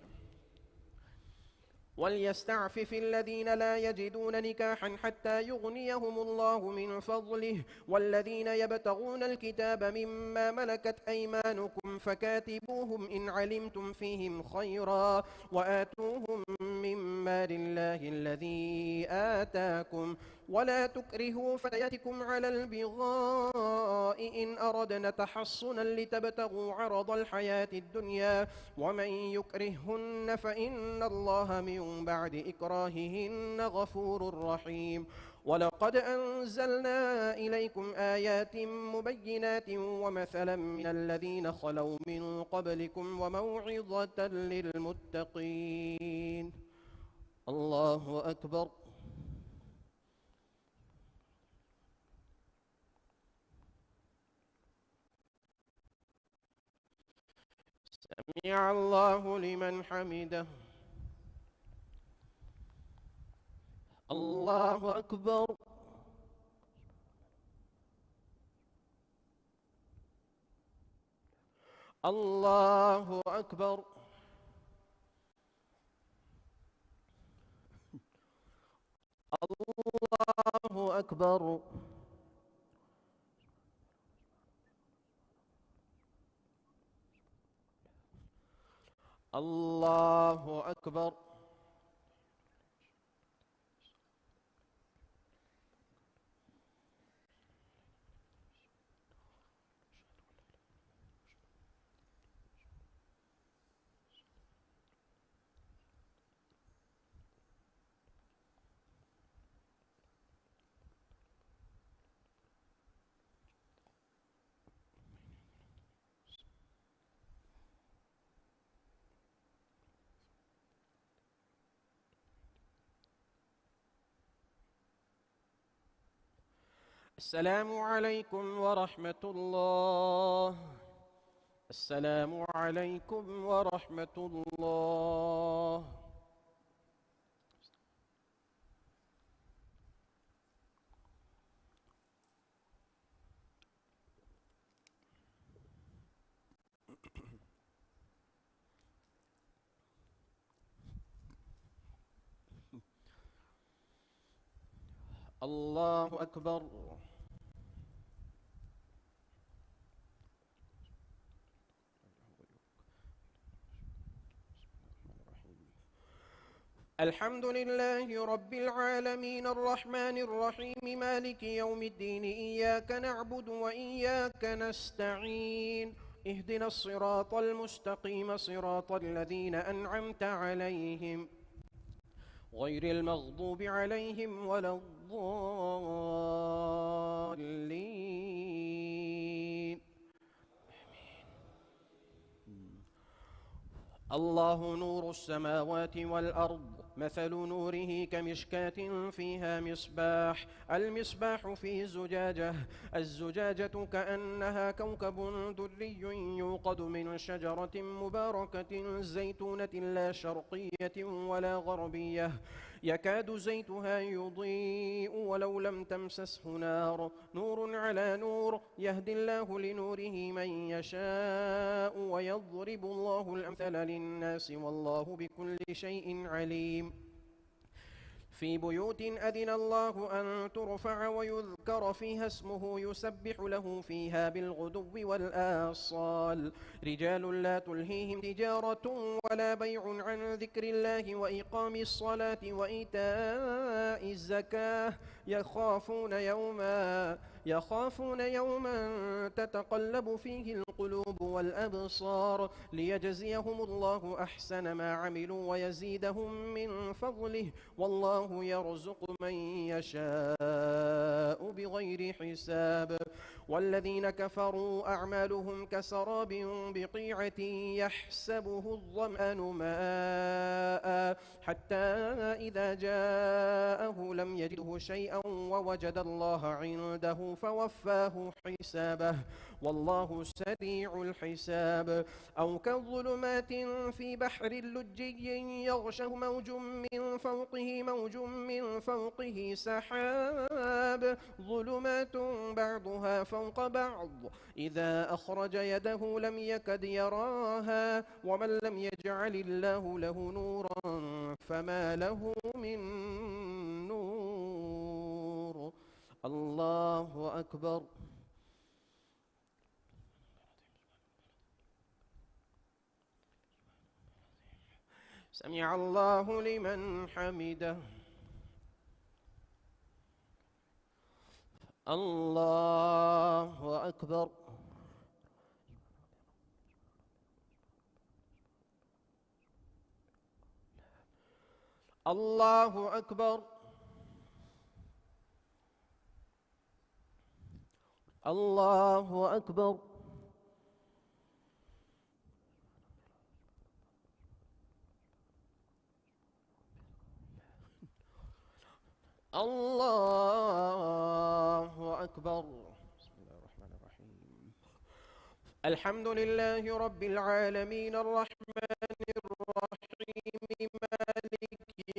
وليستعفف الذين لا يجدون نكاحا حتى يغنيهم الله من فضله والذين يبتغون الكتاب مما ملكت أيمانكم فكاتبوهم إن علمتم فيهم خيرا وآتوهم مما لله الذي آتاكم ولا تكرهوا فتياتكم على البغاء إن أردنا تحصنا لتبتغوا عرض الحياة الدنيا ومن يكرههن فإن الله من بعد إكراههن غفور رحيم. ولقد أنزلنا إليكم آيات مبينات ومثلا من الذين خلوا من قبلكم وموعظة للمتقين. الله أكبر. سمع الله لمن حمده. الله أكبر. الله أكبر. الله أكبر. الله أكبر. السلام عليكم ورحمة الله. السلام عليكم ورحمة الله. الله أكبر. الحمد لله رب العالمين الرحمن الرحيم مالك يوم الدين إياك نعبد وإياك نستعين اهدنا الصراط المستقيم صراط الذين أنعمت عليهم غير المغضوب عليهم ولا الضالين. الله نور السماوات والأرض مثل نوره كمشكاة فيها مصباح المصباح في زجاجة الزجاجة كأنها كوكب دري يوقد من شجرة مباركة زيتونة لا شرقية ولا غربية يكاد زيتها يضيء ولو لم تمسسه نار نور على نور يهدي الله لنوره من يشاء ويضرب الله الأمثال للناس والله بكل شيء عليم. في بيوت أذن الله أن ترفع ويذكر فيها اسمه يسبح له فيها بالغدو والآصال رجال لا تلهيهم تجارة ولا بيع عن ذكر الله وإقام الصلاة وإيتاء الزكاة يخافون يوما تتقلب فيه القلوب والأبصار ليجزيهم الله أحسن ما عملوا ويزيدهم من فضله والله يرزق من يشاء بغير حساب. والذين كفروا أعمالهم كسراب بقيعة يحسبه الظمآن ماء حتى إذا جاءه لم يجده شيئا ووجد الله عنده عمله فوفاه حسابه والله سريع الحساب. أو كظلمات في بحر لجي يغشه موج من فوقه موج من فوقه سحاب ظلمات بعضها فوق بعض إذا أخرج يده لم يكد يراها ومن لم يجعل الله له نورا فما له من نور. الله أكبر. سمع الله لمن حمده. الله أكبر. الله أكبر. الله أكبر. الله أكبر. بسم الله الرحمن الرحيم. الحمد لله رب العالمين الرحمن الرحيم مالك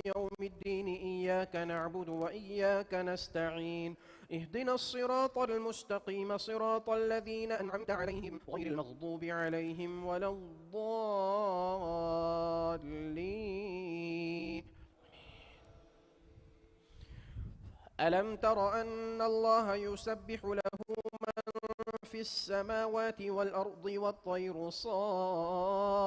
يوم الدين إياك نعبد وإياك نستعين اهدنا الصراط المستقيم صراط الذين أنعمت عليهم غير المغضوب عليهم ولا الضالين. ألم تر أن الله يسبح له في السماوات والأرض والطير صافات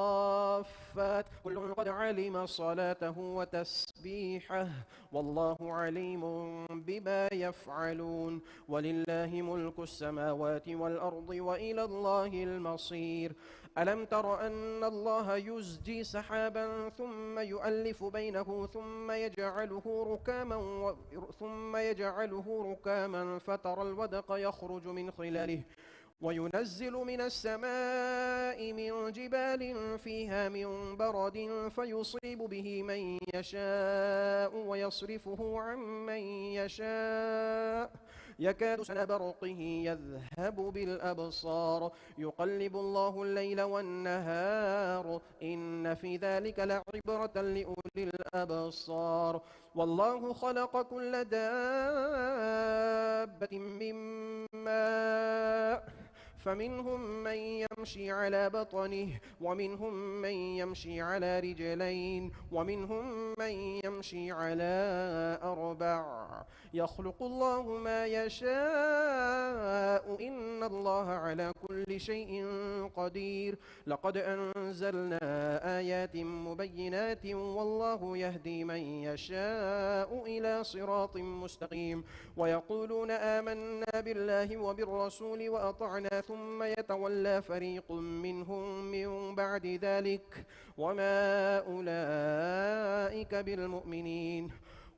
كل قد علم صلاته وتسبيحه والله عليم بما يفعلون ولله ملك السماوات والأرض وإلى الله المصير. ألم تر أن الله يزجي سحابا ثم يؤلف بينه ثم يجعله ركاما فترى الودق يخرج من خلاله وينزل من السماء من جبال فيها من برد فيصيب به من يشاء ويصرفه عن من يشاء يكاد سنا برقه يذهب بالأبصار يقلب الله الليل والنهار إن في ذلك لعبرة لأولي الأبصار. والله خلق كل دابة من ماء فمنهم من يمشي على بطنه ومنهم من يمشي على رجلين ومنهم من يمشي على أربع يخلق الله ما يشاء إن الله على كل شيء قدير. لقد أنزلنا آيات مبينات والله يهدي من يشاء إلى صراط مستقيم. ويقولون آمنا بالله وبالرسول وأطعنا ثم يتولى فريق منهم من بعد ذلك وما أولئك بالمؤمنين.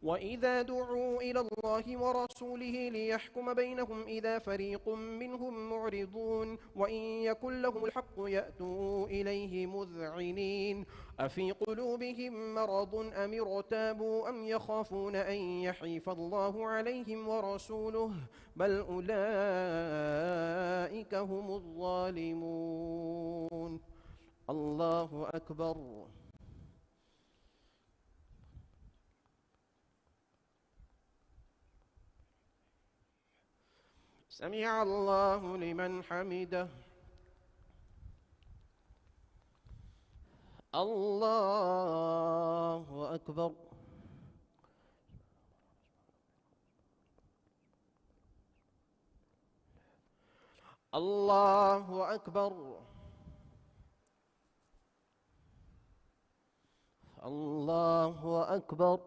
وإذا دعوا إلى الله ورسوله ليحكم بينهم إذا فريق منهم معرضون وإن يكن لهم الحق يأتوا إليه مذعنين أفي قلوبهم مرض أم ارتابوا أم يخافون أن يحيف الله عليهم ورسوله بل أولئك هم الظالمون. الله أكبر. سمع الله لمن حمده. الله أكبر. الله أكبر. الله أكبر.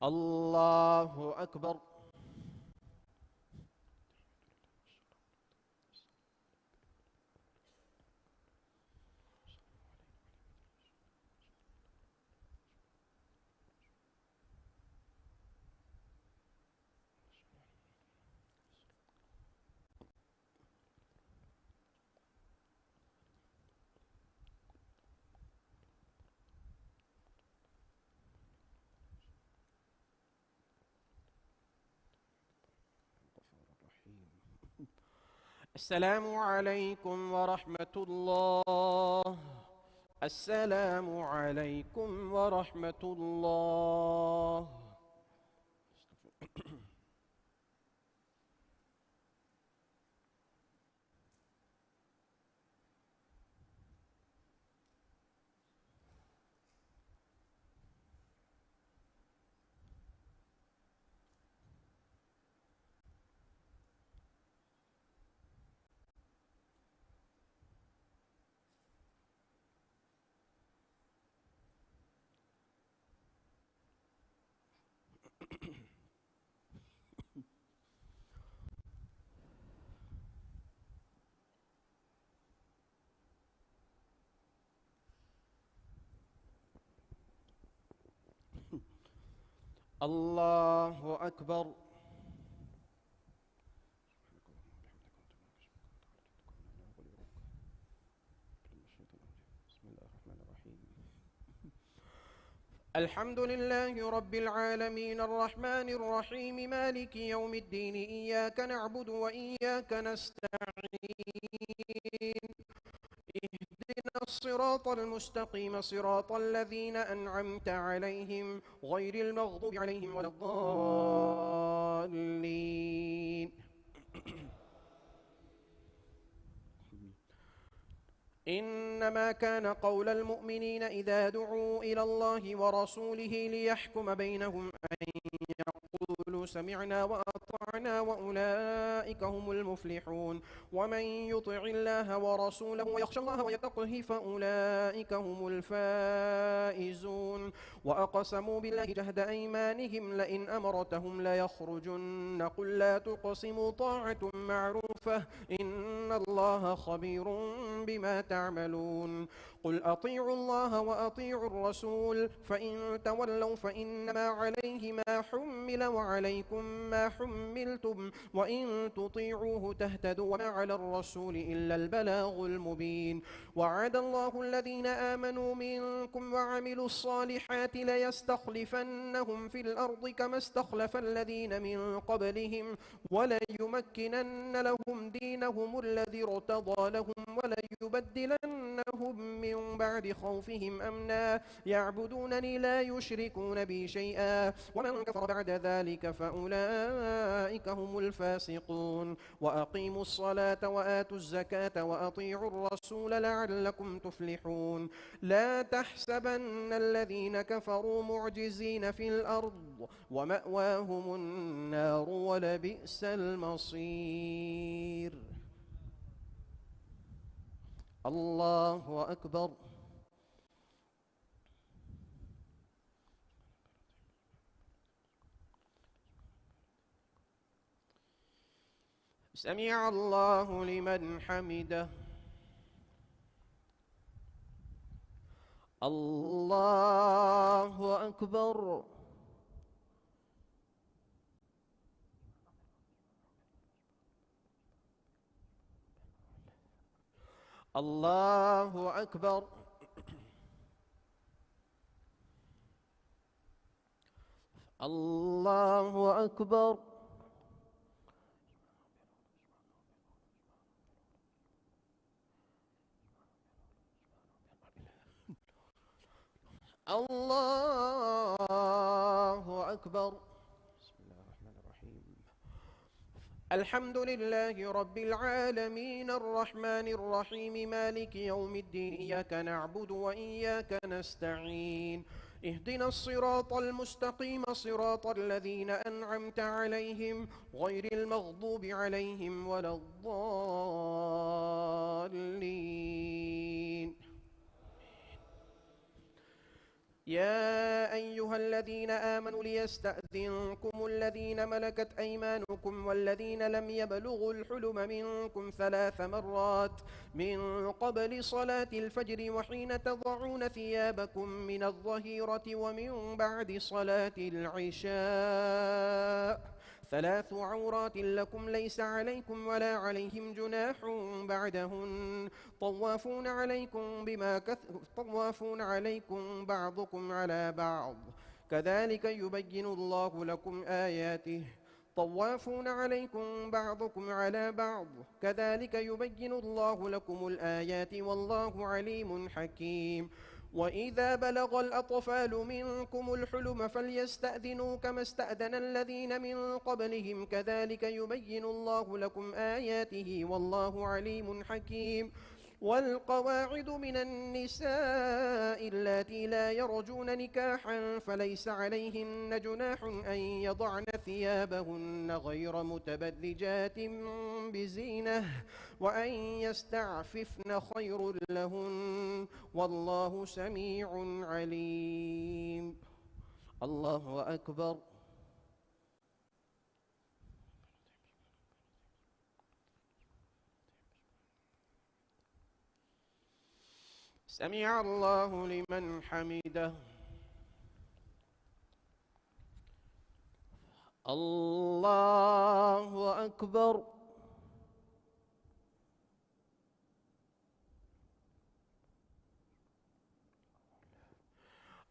الله أكبر. السلام عليكم ورحمة الله. السلام عليكم ورحمة الله. الله أكبر. الحمد لله رب العالمين الرحمن الرحيم مالك يوم الدين إياك نعبد وإياك نستعين اهدنا الصراط المستقيم صراط الذين أنعمت عليهم غير المغضوب عليهم ولا الضالين. إنما كان قول المؤمنين إذا دعوا إلى الله ورسوله ليحكم بينهم أن يقولوا سمعنا وأطعنا وأولئك هم المفلحون. ومن يطع الله ورسوله ويخشى الله ويتقه فأولئك هم الفائزون. وأقسموا بالله جهد أيمانهم لئن أمرتهم ليخرجن قل لا تقسموا طاعة معروفة إن الله خبير بما تعملون. قل أطيعوا الله وأطيعوا الرسول فإن تولوا فإنما عليه ما حمل وعليكم ما حملتم وإن تطيعوه تهتدوا وما على الرسول إلا البلاغ المبين. وعد الله الذين آمنوا منكم وعملوا الصالحات ليستخلفنهم في الأرض كما استخلف الذين من قبلهم وليمكنن لهم دينهم الذي ارتضى لهم وليبدلنهم من بعد خوفهم أمنا يعبدونني لا يشركون بي شيئا ومن كفر بعد ذلك فأولئك هم الفاسقون. وأقيموا الصلاة وآتوا الزكاة وأطيعوا الرسول لعلكم تفلحون. لا تحسبن الذين كفروا معجزين في الأرض ومأواهم النار ولبئس المصير. الله أكبر. سمع الله لمن حمده. الله أكبر. الله أكبر. الله أكبر. الله أكبر. بسم الله الرحمن الرحيم. الحمد لله رب العالمين الرحمن الرحيم مالك يوم الدين إياك نعبد وإياك نستعين اهدنا الصراط المستقيم صراط الذين أنعمت عليهم غير المغضوب عليهم ولا الضالين. يا أيها الذين آمنوا ليستأذنكم الذين ملكت أيمانكم والذين لم يبلغوا الحلم منكم 3 مرات من قبل صلاة الفجر وحين تضعون ثيابكم من الظهيرة ومن بعد صلاة العشاء 3 عورات لكم ليس عليكم ولا عليهم جناح بعدهن طوافون عليكم بعضكم على بعض كذلك يبين الله لكم آياته طوافون عليكم بعضكم على بعض كذلك يبين الله لكم الآيات والله عليم حكيم وإذا بلغ الأطفال منكم الحلم فليستأذنوا كما استأذن الذين من قبلهم كذلك يبين الله لكم آياته والله عليم حكيم والقواعد من النساء اللاتي لا يرجون نكاحا فليس عليهن جناح أن يضعن ثيابهن غير متبرجات بزينة وأن يستعففن خير لهن والله سميع عليم. الله أكبر. سمع الله لمن حمده. الله أكبر.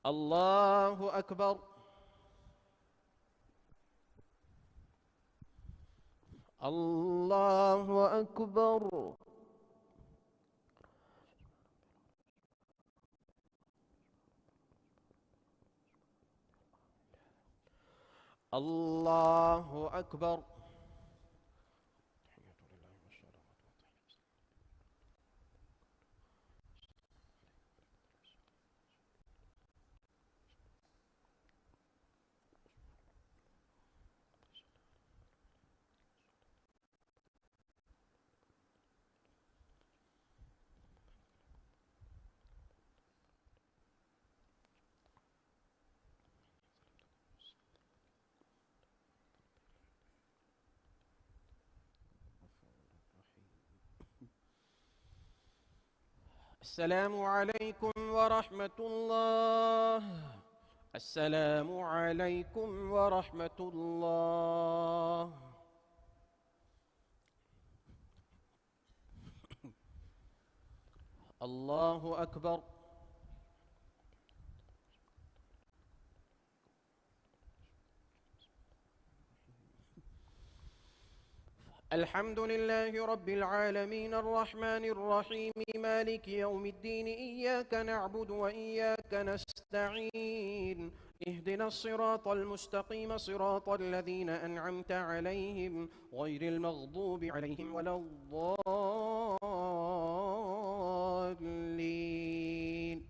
الله أكبر. الله أكبر. الله أكبر. السلام عليكم ورحمة الله. السلام عليكم ورحمة الله. الله أكبر. الحمد لله رب العالمين الرحمن الرحيم مالك يوم الدين إياك نعبد وإياك نستعين اهدنا الصراط المستقيم صراط الذين أنعمت عليهم غير المغضوب عليهم ولا الضالين.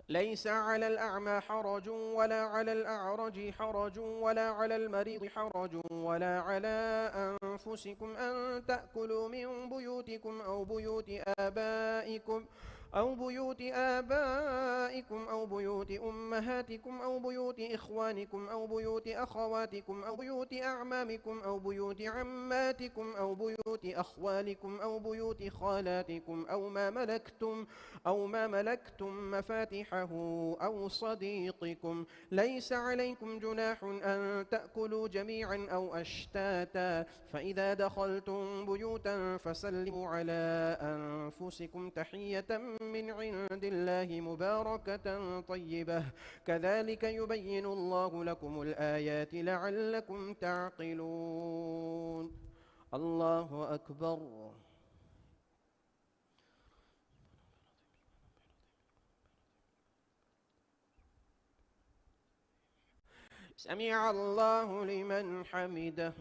ليس على الأعمى حرج ولا على الأعرج حرج ولا على المريض حرج ولا على أنفسكم أن تأكلوا من بيوتكم أو بيوت آبائكم أو بيوت أمهاتكم أو بيوت إخوانكم أو بيوت أخواتكم أو بيوت أعمامكم أو بيوت عماتكم أو بيوت أخوالكم أو بيوت خالاتكم أو ما ملكتم مفاتحه أو صديقكم. ليس عليكم جناح أن تأكلوا جميعا أو أشتاتا فإذا دخلتم بيوتا فسلموا على أنفسكم تحية من عند الله مباركة طيبة كذلك يبين الله لكم الآيات لعلكم تعقلون. الله أكبر. سمع الله لمن حمده.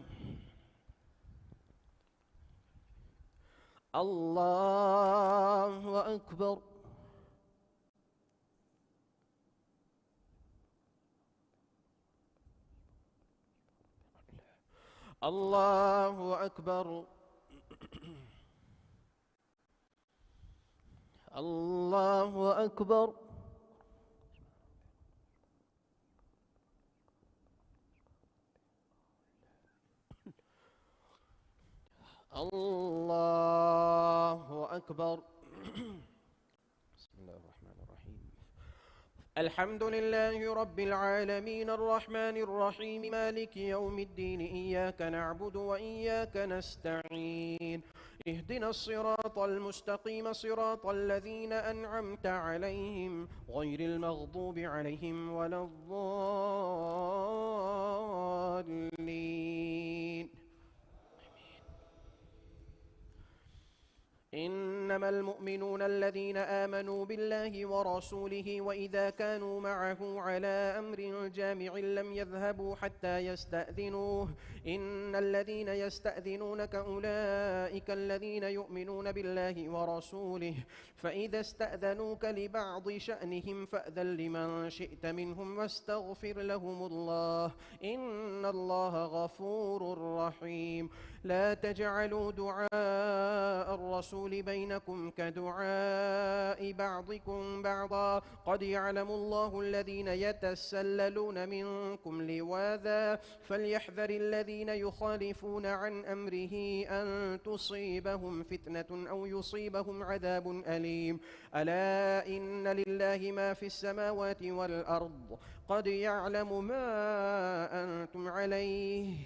الله أكبر. الله أكبر. الله أكبر. الله أكبر. بسم الله الرحمن الرحيم. الحمد لله رب العالمين الرحمن الرحيم مالك يوم الدين إياك نعبد وإياك نستعين اهدنا الصراط المستقيم صراط الذين أنعمت عليهم غير المغضوب عليهم ولا الضالين. إنما المؤمنون الذين آمنوا بالله ورسوله وإذا كانوا معه على أمر جامع لم يذهبوا حتى يستأذنوه. إن الذين يستأذنونك أولئك الذين يؤمنون بالله ورسوله، فإذا استأذنوك لبعض شأنهم فأذن لمن شئت منهم واستغفر لهم الله، إن الله غفور رحيم. لا تجعلوا دعاء الرسول بينكم كدعاء بعضكم بعضا، قد يعلم الله الذين يتسللون منكم لواذا، فليحذر الذين يخالفون عن أمره أن تصيبهم فتنة أو يصيبهم عذاب أليم. ألا إن لله ما في السماوات والأرض، قد يعلم ما أنتم عليه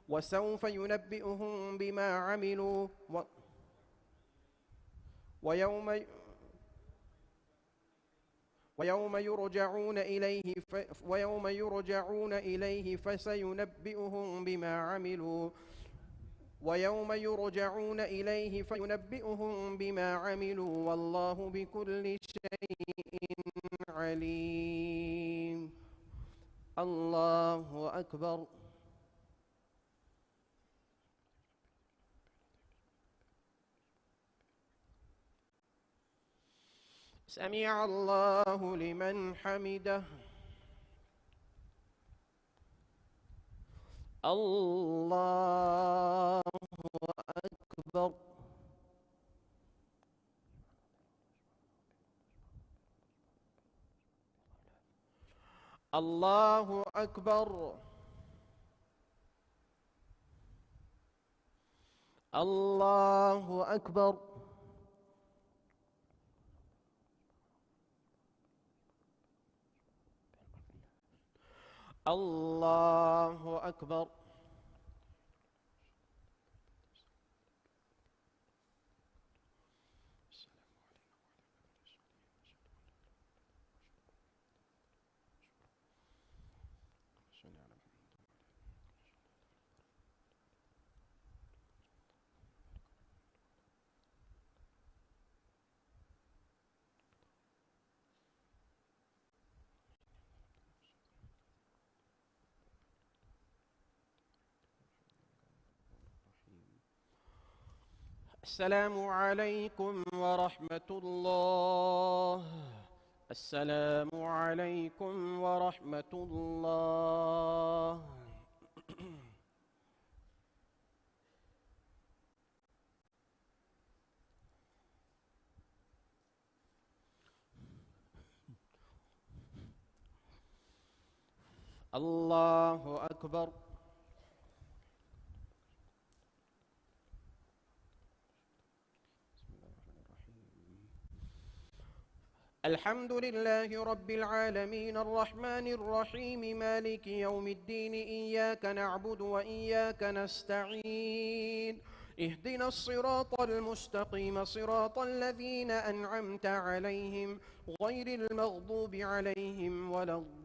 وسوف ينبئهم بما عملوا ويوم يرجعون إليه فسينبئهم بما عملوا والله بكل شيء عليم. الله أكبر. سمع الله لمن حمده. الله أكبر. الله أكبر. الله أكبر. الله أكبر. السلام عليكم ورحمة الله. السلام عليكم ورحمة الله. الله أكبر. الحمد لله رب العالمين الرحمن الرحيم مالك يوم الدين، إياك نعبد وإياك نستعين، اهدنا الصراط المستقيم صراط الذين أنعمت عليهم غير المغضوب عليهم ولا الضالين.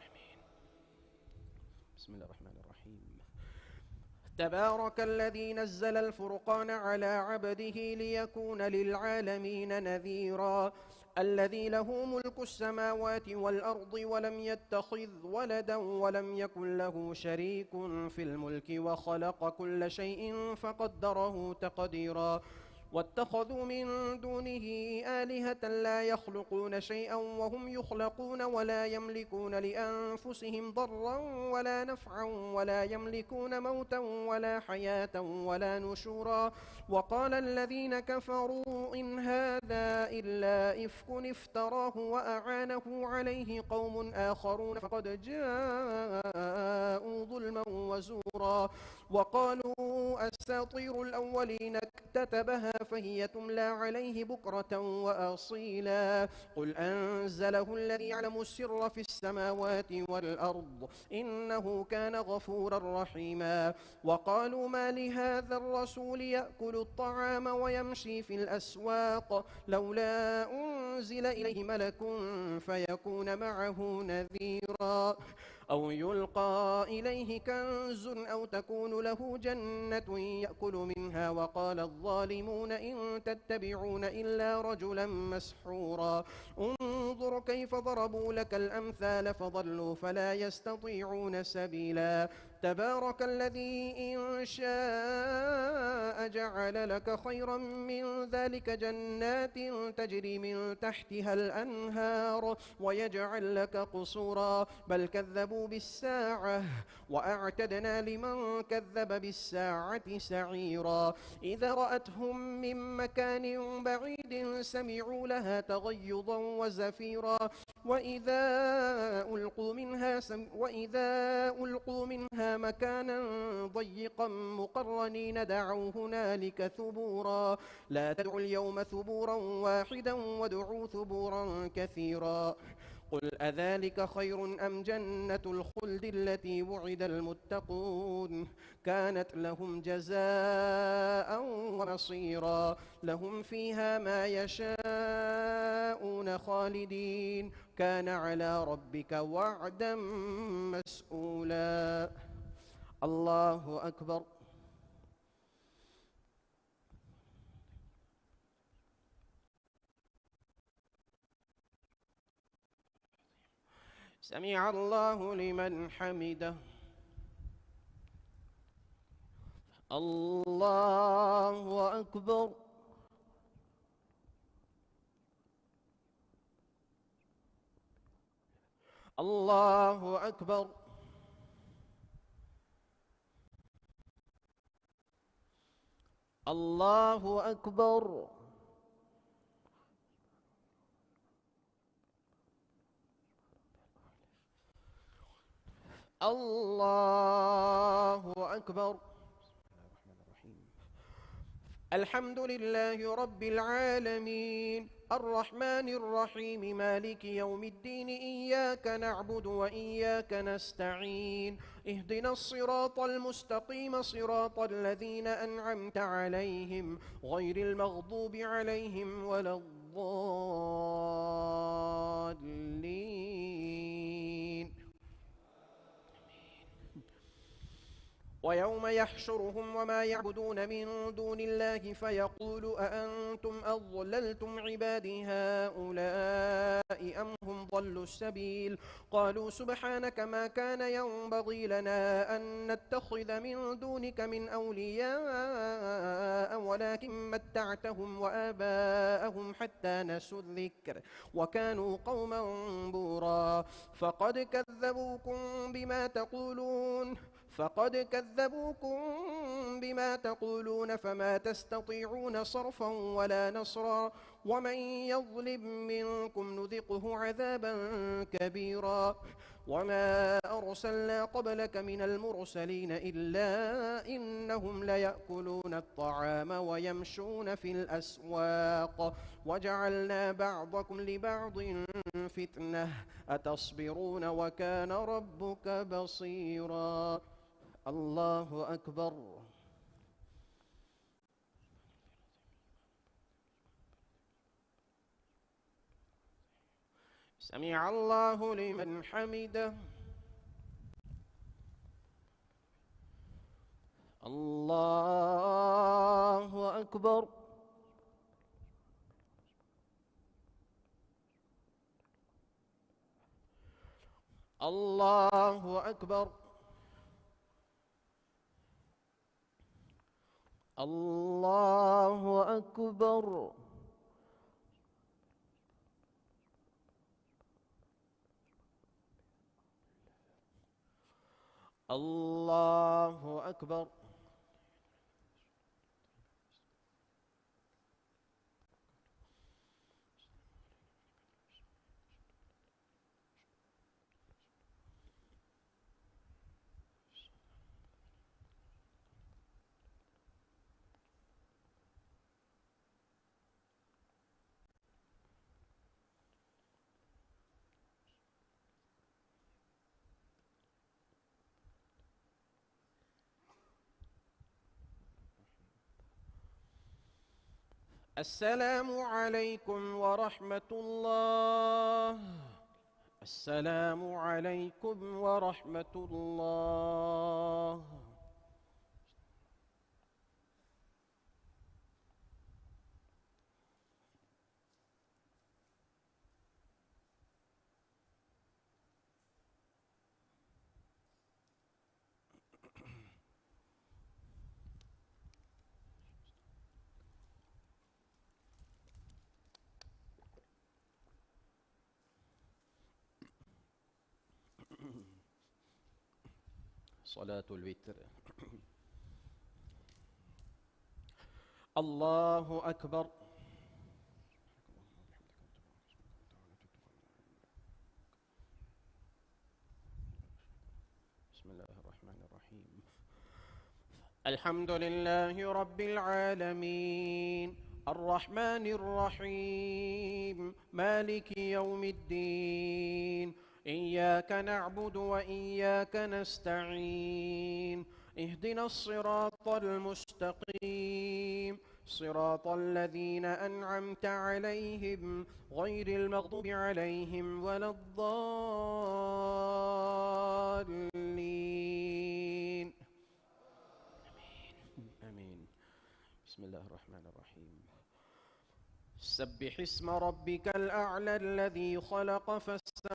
آمين. بسم الله الرحمن الرحيم. تبارك الذي نزل الفرقان على عبده ليكون للعالمين نذيرا، الذي له ملك السماوات والأرض ولم يتخذ ولدا ولم يكن له شريك في الملك وخلق كل شيء فقدره تقديرا. واتخذوا من دونه آلهة لا يخلقون شيئا وهم يخلقون ولا يملكون لأنفسهم ضرا ولا نفعا ولا يملكون موتا ولا حياة ولا نشورا. وقال الذين كفروا إن هذا إلا إفك افتراه وأعانه عليه قوم آخرون فقد جاءوا ظلما وزورا. وقالوا أساطير الأولين اكتتبها فهي تملى عليه بكرة وأصيلا قل أنزله الذي يعلم السر في السماوات والأرض إنه كان غفورا رحيما وقالوا ما لهذا الرسول يأكل الطعام ويمشي في الأسواق لولا أنزل إليه ملك فيكون معه نذيرا أو يلقى إليه كنز أو تكون له جنة يأكل منها وقال الظالمون إن تتبعون إلا رجلا مسحورا انظر كيف ضربوا لك الأمثال فضلوا فلا يستطيعون سبيلا تبارك الذي إن شاء جعل لك خيرا من ذلك جنات تجري من تحتها الأنهار ويجعل لك قصورا بل كذبوا بالساعة وأعتدنا لمن كذب بالساعة سعيرا إذا رأتهم من مكان بعيد سمعوا لها تغيظا وزفيرا وإذا ألقوا منها مكانا ضيقا مقرنين دعوا هنالك ثبورا لا تدعوا اليوم ثبورا واحدا وادعوا ثبورا كثيرا قل أذلك خير أم جنة الخلد التي وعد المتقون كانت لهم جزاء ومصيرا لهم فيها ما يشاءون خالدين كان على ربك وعدا مسئولا الله أكبر سمع الله لمن حمده الله أكبر الله أكبر الله أكبر الله أكبر الحمد لله رب العالمين الرحمن الرحيم مالك يوم الدين إياك نعبد وإياك نستعين اهدنا الصراط المستقيم صراط الذين أنعمت عليهم غير المغضوب عليهم ولا الضالين ويوم يحشرهم وما يعبدون من دون الله فيقول أأنتم أضللتم عبادي هؤلاء أم هم ضلوا السبيل قالوا سبحانك ما كان ينبغي لنا أن نتخذ من دونك من أولياء ولكن متعتهم وآباءهم حتى نسوا الذكر وكانوا قوما بورا فقد كذبوكم بما تقولون فما تستطيعون صرفا ولا نصرا ومن يظلم منكم نذقه عذابا كبيرا وما أرسلنا قبلك من المرسلين إلا إنهم ليأكلون الطعام ويمشون في الأسواق وجعلنا بعضكم لبعض فتنة أتصبرون وكان ربك بصيرا الله أكبر سمع الله لمن حمده الله أكبر الله أكبر الله أكبر الله أكبر السلام عليكم ورحمة الله. السلام عليكم ورحمة الله. صلاة الوتر. الله أكبر. بسم الله الرحمن الرحيم. الحمد لله رب العالمين الرحمن الرحيم مالك يوم الدين. إياك نعبد وإياك نستعين. اهدنا الصراط المستقيم صراط الذين أنعمت عليهم غير المغضوب عليهم ولا الضالين. آمين. بسم الله الرحمن الرحيم. سبح اسم ربك الأعلى الذي خلق فسوى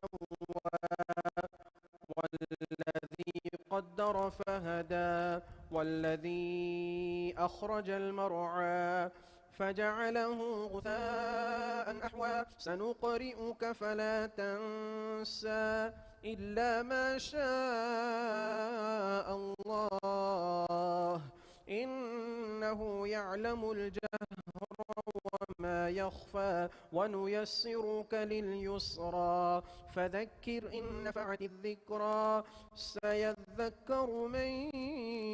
والذي قدر فهدى والذي أخرج المرعى فجعله غثاء أحوى. سنقرئك فلا تنسى إلا ما شاء الله إنه يعلم الجهر وما يخفى ونيسرك لليسرى فذكر إن نفعت الذكرى. سيذكر من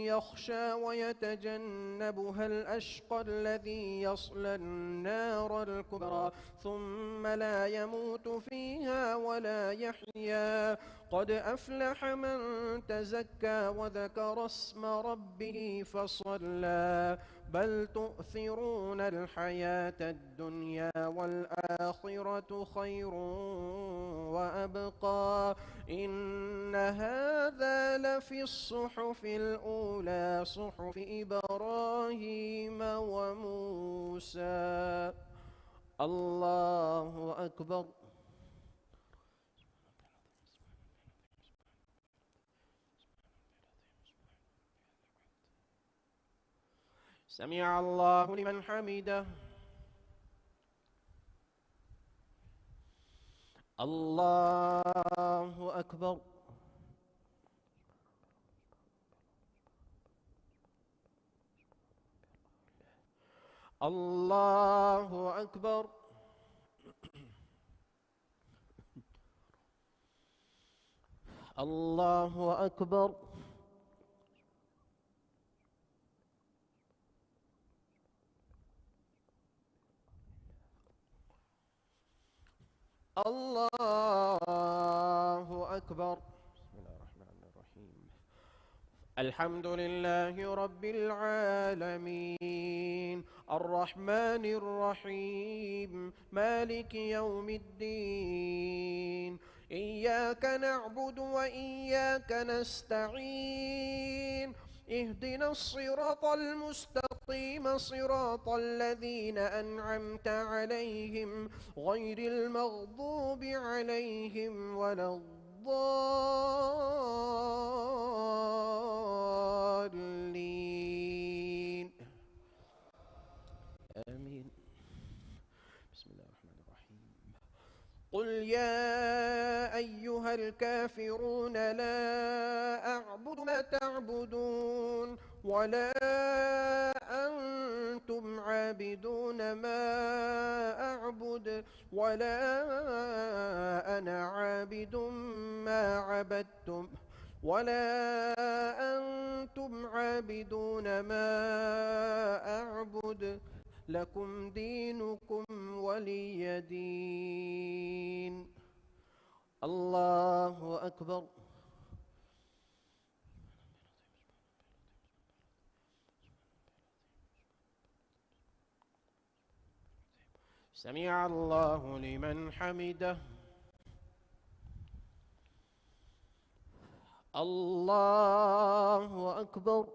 يخشى ويتجنبها الأشقى الذي يصلى النار الكبرى ثم لا يموت فيها ولا يحيا. قد أفلح من تزكى وذكر اسم ربه فصلى. بل تؤثرون الحياة الدنيا والآخرة خير وأبقى. إن هذا لفي الصحف الأولى صحف إبراهيم وموسى. الله أكبر. سمع الله لمن حمده. الله أكبر. الله أكبر. الله أكبر. الله أكبر. بسم الله الرحمن الرحيم. الحمد لله رب العالمين الرحمن الرحيم مالك يوم الدين. إياك نعبد وإياك نستعين. اهدنا الصراط المستقيم صراط الذين أنعمت عليهم غير المغضوب عليهم ولا الضالين. آمين. بسم الله الرحمن الرحيم. قل يا أيها الكافرون لا أعبد ما تعبدون ولا أنتم عابدون ما أعبد ولا أنا عابد ما عبدتم ولا أنتم عابدون ما أعبد لكم دينكم ولي دين. الله أكبر. سمع الله لمن حمده. الله أكبر.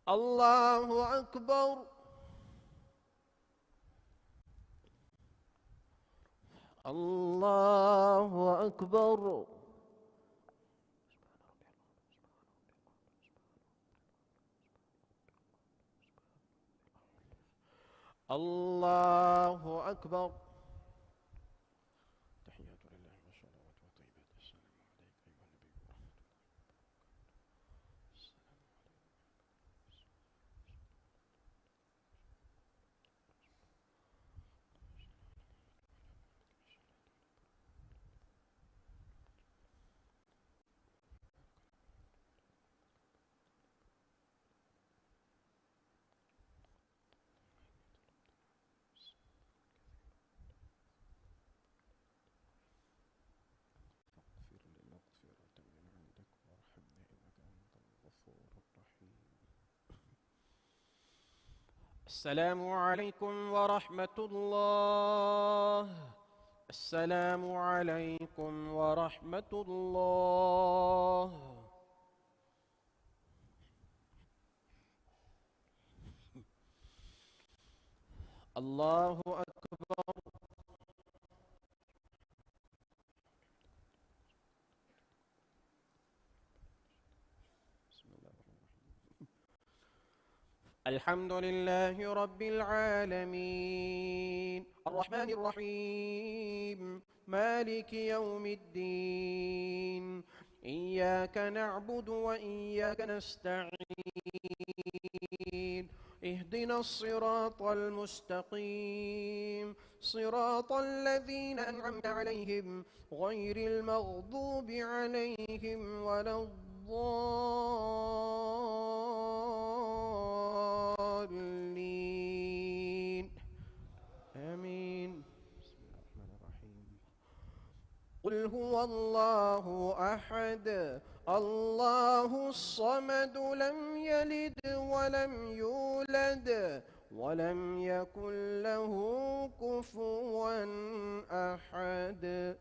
الله أكبر. الله أكبر. الله أكبر. تحيات لله والصلوات والطيبات. السلام عليك أيها النبي ورحمة السلام عليكم ورحمة الله. السلام عليكم ورحمة الله. الله أكبر. الحمد لله رب العالمين الرحمن الرحيم مالك يوم الدين. إياك نعبد وإياك نستعين. اهدنا الصراط المستقيم صراط الذين أنعمت عليهم غير المغضوب عليهم ولا الضالين. آمين. بسم الله الرحمن الرحيم. قل هو الله أحد الله الصمد لم يلد ولم يولد ولم يكن له كفوا أحد.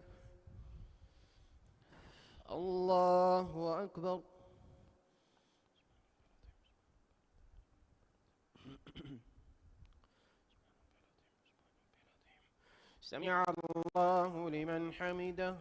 الله أكبر. سمع الله لمن حمده.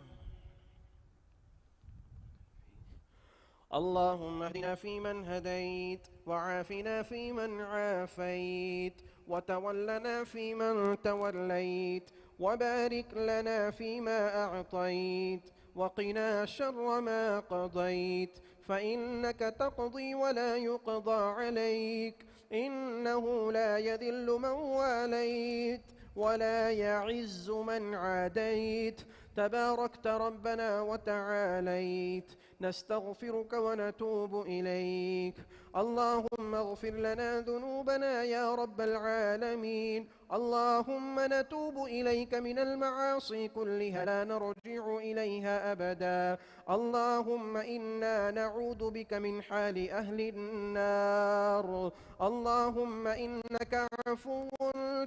اللهم اهدنا فيمن هديت وعافنا فيمن عافيت وتولنا فيمن توليت وبارك لنا فيما أعطيت وقنا شر ما قضيت فإنك تقضي ولا يقضى عليك إنه لا يذل من واليت ولا يعز من عاديت تباركت ربنا وتعاليت. نستغفرك ونتوب إليك. اللهم اغفر لنا ذنوبنا يا رب العالمين. اللهم نتوب إليك من المعاصي كلها لا نرجع إليها أبدا. اللهم إنا نعوذ بك من حال أهل النار. اللهم إنك عفو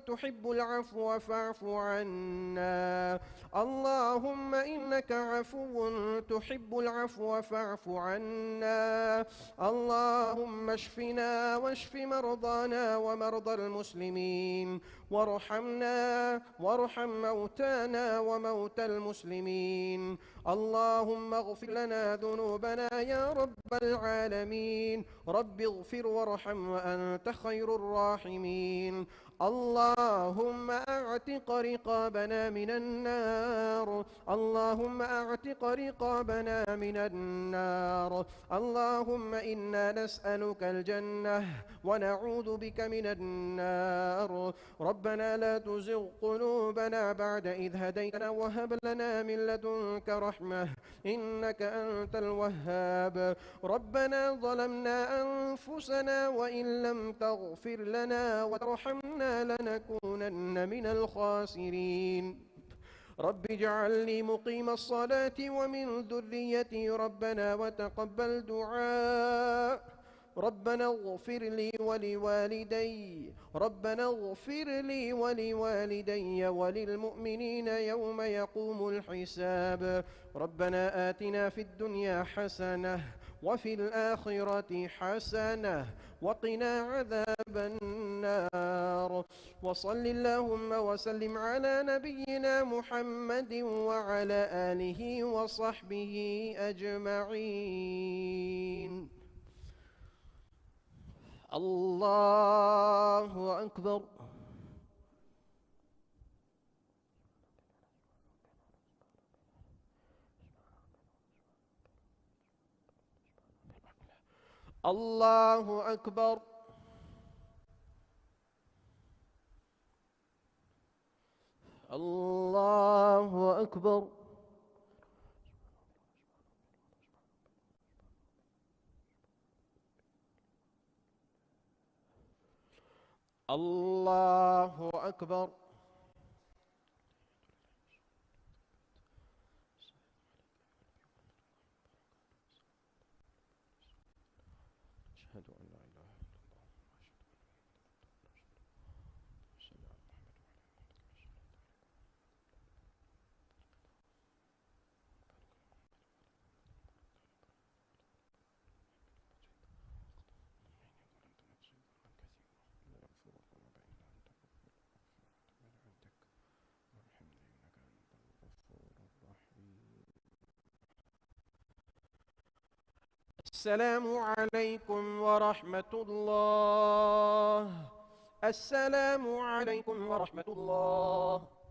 تحب العفو فاعف عنا. اللهم إنك عفو تحب العفو فاعف عنا. اللهم اشفنا واشف مرضانا ومرضى المسلمين وارحمنا وارحم موتانا وموتى المسلمين. اللهم اغفر لنا ذنوبنا يا رب العالمين. رب اغفر وارحم وأنت خير الراحمين. اللهم أعتق رقابنا من النار. اللهم أعتق رقابنا من النار. اللهم إنا نسألك الجنة ونعوذ بك من النار. ربنا لا تزغ قلوبنا بعد إذ هديتنا وهب لنا من لدنك رحمة إنك أنت الوهاب. ربنا ظلمنا أنفسنا وإن لم تغفر لنا وترحمنا لنكونن من الخاسرين. رب اجعلني مقيم الصلاة ومن ذريتي ربنا وتقبل دعاء ربنا اغفر لي ولوالدي ربنا اغفر لي ولوالدي وللمؤمنين يوم يقوم الحساب ربنا آتنا في الدنيا حسنة وفي الآخرة حسنة وقنا عذاب النار وصل اللهم وسلم على نبينا محمد وعلى آله وصحبه أجمعين. الله أكبر. الله أكبر. الله أكبر. الله أكبر. أشهد أن لا إله إلا الله. السلام عليكم ورحمة الله. السلام عليكم ورحمة الله.